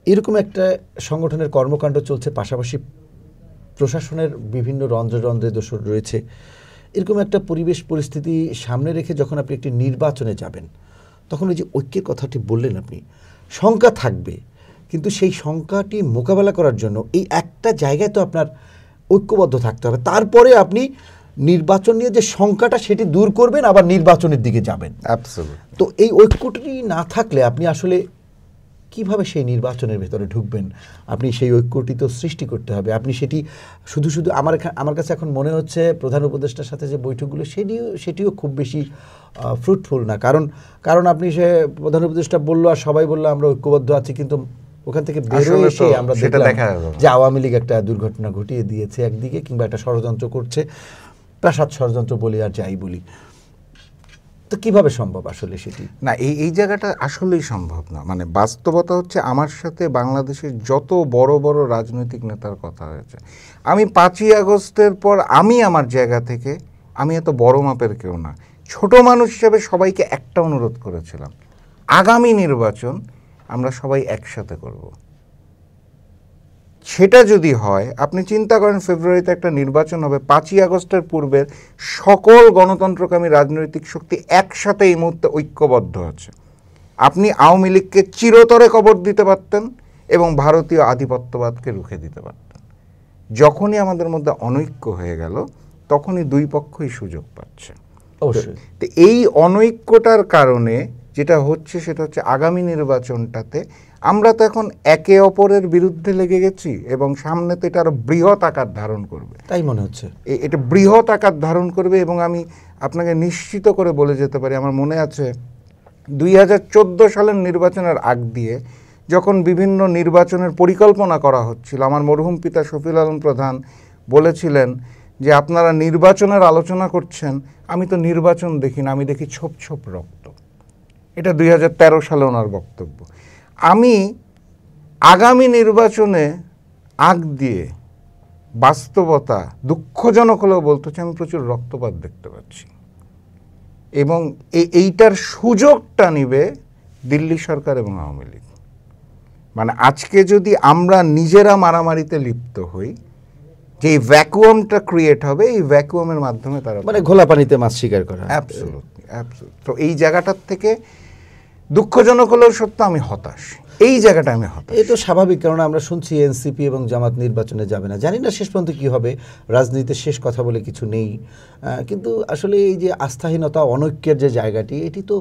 এরকম একটা সংগঠনের কর্মকাণ্ড চলছে, পাশাপাশি প্রশাসনের বিভিন্ন রন্ধ্রে রন্ধ্রে দোষর রয়েছে। এরকম একটা পরিবেশ পরিস্থিতি সামনে রেখে যখন আপনি একটি নির্বাচনে যাবেন, তখন ওই যে ঐক্যের কথাটি বললেন আপনি, শঙ্কা থাকবে, কিন্তু সেই শঙ্কাটি মোকাবেলা করার জন্য এই একটা জায়গায় তো আপনার ঐক্যবদ্ধ থাকতে হবে। তারপরে আপনি নির্বাচন নিয়ে যে শঙ্কাটা সেটি দূর করবেন, আবার নির্বাচনের দিকে যাবেন। তো এই ঐক্যটি না থাকলে আপনি আসলে কিভাবে সেই নির্বাচনের ভেতরে ঢুকবেন? আপনি সেই ঐক্যটি তো সৃষ্টি করতে হবে। আপনি সেটি শুধু আমার কাছে এখন মনে হচ্ছে প্রধান উপদেষ্টার সাথে যে বৈঠকগুলো সেটিও খুব বেশি ফ্রুটফুল না। কারণ আপনি সে প্রধান উপদেষ্টা বললো আর সবাই বললো আমরা ঐক্যবদ্ধ আছি, কিন্তু ওখান থেকে বেরোয় এসে আমরা দেখলাম যে আওয়ামী লীগ একটা দুর্ঘটনা ঘটিয়ে দিয়েছে একদিকে, কিংবা একটা ষড়যন্ত্র করছে, প্রাসাদ ষড়যন্ত্র বলি আর যাই বলি। তো কিভাবে সম্ভব আসলে সেটি? না, এই জায়গাটা আসলেই সম্ভব না। মানে বাস্তবতা হচ্ছে, আমার সাথে বাংলাদেশের যত বড় বড় রাজনৈতিক নেতার কথা হয়েছে, আমি 5ই আগস্টের পর আমি আমার জায়গা থেকে, আমি এত বড় মাপের কেউ না, ছোট মানুষ হিসেবে সবাইকে একটা অনুরোধ করেছিলাম, আগামী নির্বাচন আমরা সবাই একসাথে করব। সেটা যদি হয়, আপনি চিন্তা করেন ফেব্রুয়ারিতে একটা নির্বাচন হবে, 5ই আগস্টের পূর্বের সকল গণতন্ত্রকামী রাজনৈতিক শক্তি একসাথে এই মুহূর্তে ঐক্যবদ্ধ আছে। আপনি আওয়ামী লীগকে চিরতরে কবর দিতে পারতেন এবং ভারতীয় আধিপত্যবাদকে রুখে দিতে পারতেন। যখনই আমাদের মধ্যে অনৈক্য হয়ে গেল, তখনই দুই পক্ষই সুযোগ পাচ্ছে। অবশ্যই। তো এই অনৈক্যটার কারণে যেটা হচ্ছে সেটা হচ্ছে, আগামী নির্বাচনটাতে আমরা তো এখন একে অপরের বিরুদ্ধে লেগে গেছি এবং সামনে তো এটা আরো বৃহৎ আকার ধারণ করবে, তাই মনে হচ্ছে। এটা বৃহৎ আকার ধারণ করবে। এবং আমি আপনাকে নিশ্চিত করে বলে যেতে পারি, আমার মনে আছে 2014 সালের নির্বাচনের আগ দিয়ে যখন বিভিন্ন নির্বাচনের পরিকল্পনা করা হচ্ছিল, আমার মরহুম পিতা শফিউল আলম প্রধান বলেছিলেন যে আপনারা নির্বাচনের আলোচনা করছেন, আমি তো নির্বাচন দেখি না, আমি দেখি ছোপ ছোপ রক্ত। এটা 2013 সালে ওনার বক্তব্য। আমি আগামী নির্বাচনে আগ দিয়ে বাস্তবতা দুঃখজনক হলেও বলতে হচ্ছে, আমি প্রচুর রক্তপাত দেখতে পাচ্ছি এবং এইটার সুযোগটা নিবে দিল্লি সরকার এবং আওয়ামী লীগ। মানে আজকে যদি আমরা নিজেরা মারামারিতে লিপ্ত হই, যে ভ্যাকুয়ামটা ক্রিয়েট হবে, এই ভ্যাকুয়ামের মাধ্যমে তারা, মানে ঘোলা পানিতে মাছ শিকার করা। অ্যাবসলিউটলি। তো এই জায়গাটার থেকে দুঃখজনক হলেও সত্য, আমি হতাশ। এই জায়গাটা আমি হতাশ। এই তো স্বাভাবিক, কারণ আমরা শুনছি এনসিপি এবং জামাত নির্বাচনে যাবে না। জানি না শেষ পর্যন্ত কী হবে, রাজনীতিতে শেষ কথা বলে কিছু নেই। কিন্তু আসলে এই যে আস্থাহীনতা, অনৈক্যের যে জায়গাটি, এটি তো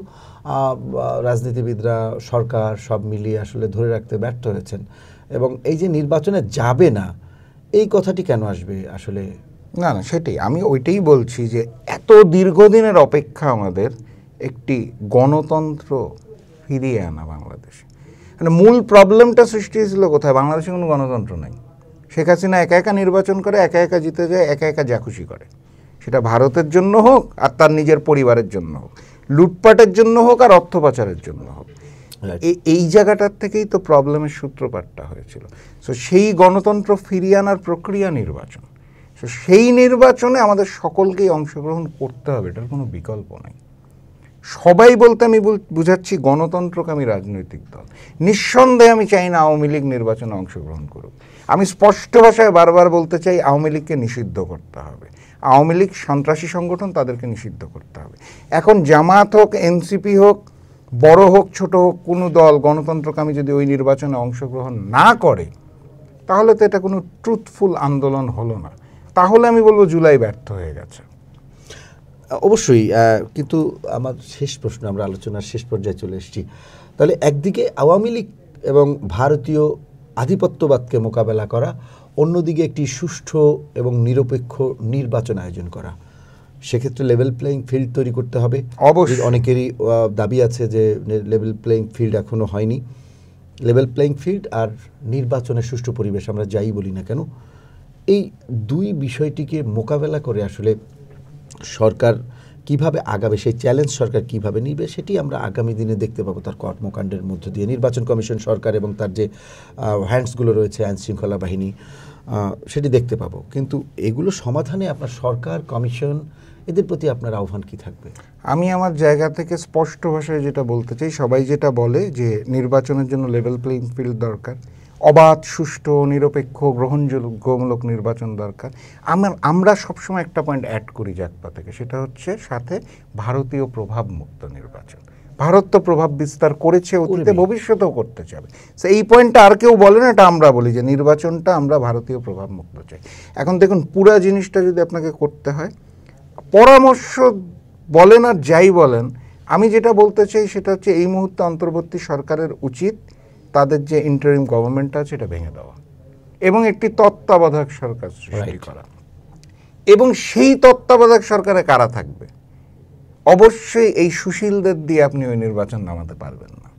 রাজনীতিবিদরা, সরকার সব মিলিয়ে আসলে ধরে রাখতে ব্যর্থ হয়েছেন। এবং এই যে নির্বাচনে যাবে না, এই কথাটি কেন আসবে আসলে? না, সেটাই আমি ওইটাই বলছি যে এত দীর্ঘদিনের অপেক্ষা আমাদের একটি গণতন্ত্র ফিরিয়ে আনা বাংলাদেশে। মানে মূল প্রবলেমটা সৃষ্টি হয়েছিল কোথায়? বাংলাদেশে কোনো গণতন্ত্র নাই। শেখ হাসিনা একা একা নির্বাচন করে, একা একা জিতে যায়, একা একা যা খুশি করে, সেটা ভারতের জন্য হোক আর তার নিজের পরিবারের জন্য হোক, লুটপাটের জন্য হোক আর অর্থ পাচারের জন্য হোক। এই জায়গাটার থেকেই তো প্রবলেমের সূত্রপাতটা হয়েছিল। সো সেই গণতন্ত্র ফিরিয়ে আনার প্রক্রিয়া নির্বাচন, সো সেই নির্বাচনে আমাদের সকলকেই অংশগ্রহণ করতে হবে, এটার কোনো বিকল্প নাই। সবাই বলতে আমি বুঝাচ্ছি গণতন্ত্রকামী রাজনৈতিক দল। নিঃসন্দেহে আমি চাই না আওয়ামী লীগ নির্বাচনে অংশগ্রহণ করুক। আমি স্পষ্ট ভাষায় বারবার বলতে চাই আওয়ামী লীগকে নিষিদ্ধ করতে হবে। আওয়ামী লীগ সন্ত্রাসী সংগঠন, তাদেরকে নিষিদ্ধ করতে হবে। এখন জামাত হোক, এনসিপি হোক, বড় হোক ছোট হোক, কোনো দল গণতন্ত্রকামী যদি ওই নির্বাচনে অংশগ্রহণ না করে, তাহলে তো এটা কোনো ট্রুথফুল আন্দোলন হলো না। তাহলে আমি বলবো জুলাই ব্যর্থ হয়ে গেছে। অবশ্যই, কিন্তু আমার শেষ প্রশ্ন, আমরা আলোচনার শেষ পর্যায়ে চলে এসেছি। তাহলে একদিকে আওয়ামী লীগ এবং ভারতীয় আধিপত্যবাদকে মোকাবেলা করা, অন্যদিকে একটি সুষ্ঠু এবং নিরপেক্ষ নির্বাচন আয়োজন করা, সেক্ষেত্রে লেভেল প্লেয়িং ফিল্ড তৈরি করতে হবে। অবশ্যই অনেকেরই দাবি আছে যে লেভেল প্লেয়িং ফিল্ড এখনও হয়নি। লেভেল প্লেয়িং ফিল্ড আর নির্বাচনের সুষ্ঠু পরিবেশ, আমরা যাই বলি না কেন, এই দুই বিষয়টিকে মোকাবেলা করে আসলে সরকার কিভাবে আগাবে, সেই চ্যালেঞ্জ সরকার কিভাবে নিবে, সেটি আমরা আগামী দিনে দেখতে পাবো তার কর্মকাণ্ডের মধ্য দিয়ে। নির্বাচন কমিশন, সরকার এবং তার যে হ্যান্ডসগুলো রয়েছে, আইন শৃঙ্খলা বাহিনী, সেটি দেখতে পাবো। কিন্তু এগুলো সমাধানে আপনার সরকার, কমিশন, এদের প্রতি আপনার আহ্বান কি থাকবে? আমি আমার জায়গা থেকে স্পষ্ট ভাষায় যেটা বলতে চাই, সবাই যেটা বলে যে নির্বাচনের জন্য লেভেল প্লেইং ফিল্ড দরকার, অবাধ, সুষ্ঠু, নিরপেক্ষ, গ্রহণযোগ্যমূলক নির্বাচন দরকার। আমরা সবসময় একটা পয়েন্ট অ্যাড করি জাকপা থেকে, সেটা হচ্ছে সাথে ভারতীয় প্রভাব মুক্ত নির্বাচন। ভারত তো প্রভাব বিস্তার করেছে অতীতে, ভবিষ্যতেও করতে চাবে। সো এই পয়েন্টটা আর কেউ বলে না, এটা আমরা বলি যে নির্বাচনটা আমরা ভারতীয় প্রভাব মুক্ত চাই। এখন দেখুন, পুরা জিনিসটা যদি আপনাকে করতে হয়, পরামর্শ বলেন আর যাই বলেন, আমি যেটা বলতে চাই সেটা হচ্ছে এই মুহূর্তে অন্তর্বর্তী সরকারের উচিত তাদের যে ইন্টারিম গভর্নমেন্ট আছে এটা ভেঙে দেওয়া এবং একটি তত্ত্বাবধায়ক সরকার সৃষ্টি করা। এবং সেই তত্ত্বাবধায়ক সরকারে কারা থাকবে? অবশ্যই এই সুশীলদের দিয়ে আপনি ওই নির্বাচন নামাতে পারবেন না।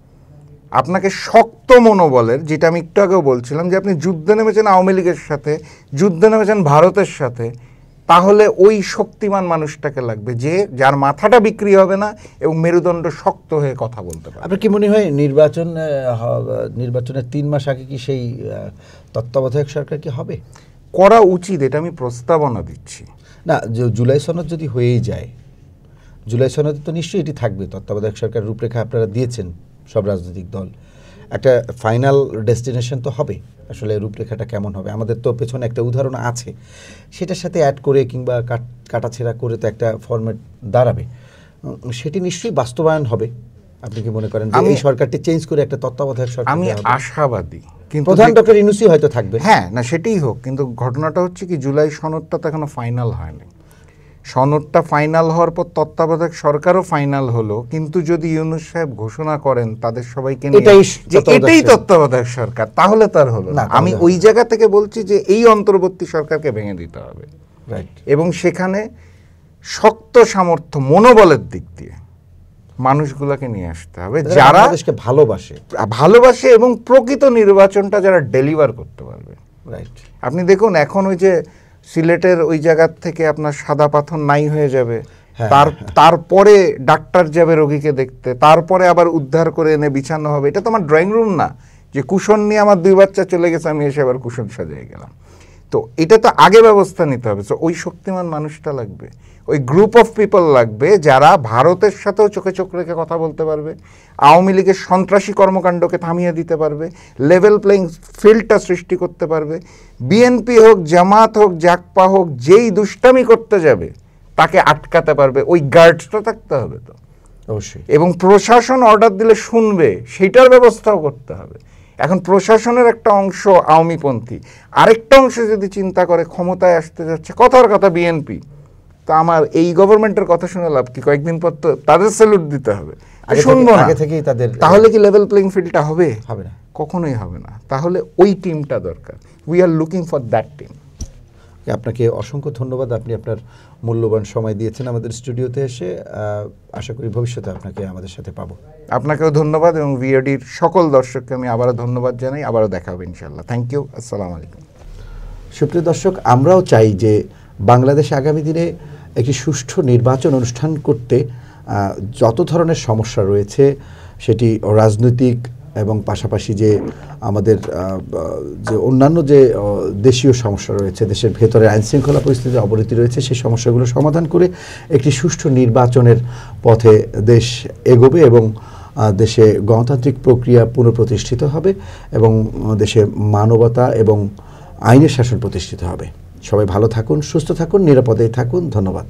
আপনাকে শক্ত মনোবলের, যেটা আমি একটু আগেও বলছিলাম, যে আপনি যুদ্ধে নেমেছেন আওয়ামী লীগের সাথে, যুদ্ধে নেমেছেন ভারতের সাথে, তাহলে ওই শক্তিমান মানুষটাকে লাগবে, যে যার মাথাটা বিক্রি হবে না এবং মেরুদণ্ড শক্ত হয়ে কথা বলতে পারে। আপনার কি মনে হয় নির্বাচনের 3 মাস আগে কি সেই তত্ত্বাবধায়ক সরকার কি হবে? করা উচিত, এটা আমি প্রস্তাবনা দিচ্ছি না। জুলাই সনদ যদি হয়েই যায়, জুলাই সনদে তো নিশ্চয়ই এটি থাকবে, তত্ত্বাবধায়ক সরকার রূপরেখা আপনারা দিয়েছেন সব রাজনৈতিক দল, একটা ফাইনাল ডেস্টিনেশন তো হবে। আসলে রূপরেখাটা কেমন হবে, আমাদের তো পেছনে একটা উদাহরণ আছে, সেটার সাথে অ্যাড করে কিংবা কাটাছেঁড়া করে তো একটা ফরম্যাট দাঁড়াবে, সেটি নিশ্চয়ই বাস্তবায়ন হবে। আপনি কি মনে করেন যে এই সরকারটি চেঞ্জ করে একটা তত্ত্বাবধায়ক সরকার? আমি আশাবাদী, কিন্তু প্রধান ডক্টর ইউনূসই হয়তো থাকবে। হ্যাঁ, না সেটাই হোক, কিন্তু ঘটনাটা হচ্ছে কি, জুলাই সনদটা তো এখনো ফাইনাল হয়নি। সনদটা ফাইনাল হওয়ার পর তত্ত্বাবধায়ক সরকারও ফাইনাল হলো, কিন্তু যদি ইউনূস সাহেব ঘোষণা করেন তাদের সবাইকে নিয়ে এটাই তত্ত্বাবধায়ক সরকার, তাহলে তার হলো না। আমি ওই জায়গা থেকে বলছি যে এই অন্তর্বর্তী সরকারকে ভেঙে দিতে হবে, এবং সেখানে শক্ত সামর্থ্য, মনোবলের দিক দিয়ে মানুষগুলোকে নিয়ে আসতে হবে যারা দেশকে ভালোবাসে এবং প্রকৃত নির্বাচনটা যারা ডেলিভার করতে পারবে। আপনি দেখুন, এখন ওই যে সিলেটের ওই জায়গার থেকে আপনার সাদা পাথর নাই হয়ে যাবে, তারপরে ডাক্তার যাবে রোগীকে দেখতে, তারপরে আবার উদ্ধার করে এনে বিছানো হবে। এটা তো আমার ড্রয়িং রুম না যে কুশন নিয়ে আমার 2 বাচ্চা চলে গেছে, আমি এসে আবার কুশন সাজিয়ে গেলাম। তো এটা তো আগে ব্যবস্থা নিতে হবে। তো ওই শক্তিমান মানুষটা লাগবে, ওই গ্রুপ অফ পিপল লাগবে যারা ভারতের সাথেও চোখে চোখ রেখে কথা বলতে পারবে, আওয়ামী লীগের সন্ত্রাসী কর্মকাণ্ডকে থামিয়ে দিতে পারবে, লেভেল প্লেইং ফিল্ডটা সৃষ্টি করতে পারবে। বিএনপি হোক, জামাত হোক, জাকপা হোক, যেই দুষ্টামি করতে যাবে তাকে আটকাতে পারবে, ওই গার্ডসটা থাকতে হবে তো অবশ্যই। এবং প্রশাসন অর্ডার দিলে শুনবে, সেইটার ব্যবস্থাও করতে হবে। এখন প্রশাসনের একটা অংশ আওয়ামীপন্থী, আরেকটা অংশ যদি চিন্তা করে ক্ষমতায় আসতে যাচ্ছে, কথার কথা বিএনপি, তো আমার এই গভর্নমেন্টের কথা শুনে লাভ কি? কয়েকদিন পর তো তাদের স্যালুট দিতে হবে, শুনবো না। তাহলে কি লেভেল প্লেইং ফিল্ডটা হবে? হবে না, কখনোই হবে না। তাহলে ওই টিমটা দরকার, we are looking for that team. আপনাকে অসংখ্য ধন্যবাদ, আপনি আপনার মূল্যবান সময় দিয়েছেন আমাদের স্টুডিওতে এসে। আশা করি ভবিষ্যতে আপনাকে আমাদের সাথে পাবো। আপনাকেও ধন্যবাদ, এবং ভিওডির সকল দর্শককে আমি আবারও ধন্যবাদ জানাই। আবারও দেখা হবে ইনশাল্লাহ। Thank you. আসসালামু আলাইকুম। সুপ্রিয় দর্শক, আমরাও চাই যে বাংলাদেশে আগামী দিনে একটি সুষ্ঠু নির্বাচন অনুষ্ঠান করতে যত ধরনের সমস্যা রয়েছে সেটি রাজনৈতিক এবং পাশাপাশি যে আমাদের যে অন্যান্য যে দেশীয় সমস্যা রয়েছে, দেশের ভেতরে আইনশৃঙ্খলা পরিস্থিতি অবনতি রয়েছে, সেই সমস্যাগুলো সমাধান করে একটি সুষ্ঠু নির্বাচনের পথে দেশ এগোবে এবং দেশে গণতান্ত্রিক প্রক্রিয়া পুনঃপ্রতিষ্ঠিত হবে এবং দেশে মানবতা এবং আইনের শাসন প্রতিষ্ঠিত হবে। সবাই ভালো থাকুন, সুস্থ থাকুন, নিরাপদে থাকুন। ধন্যবাদ।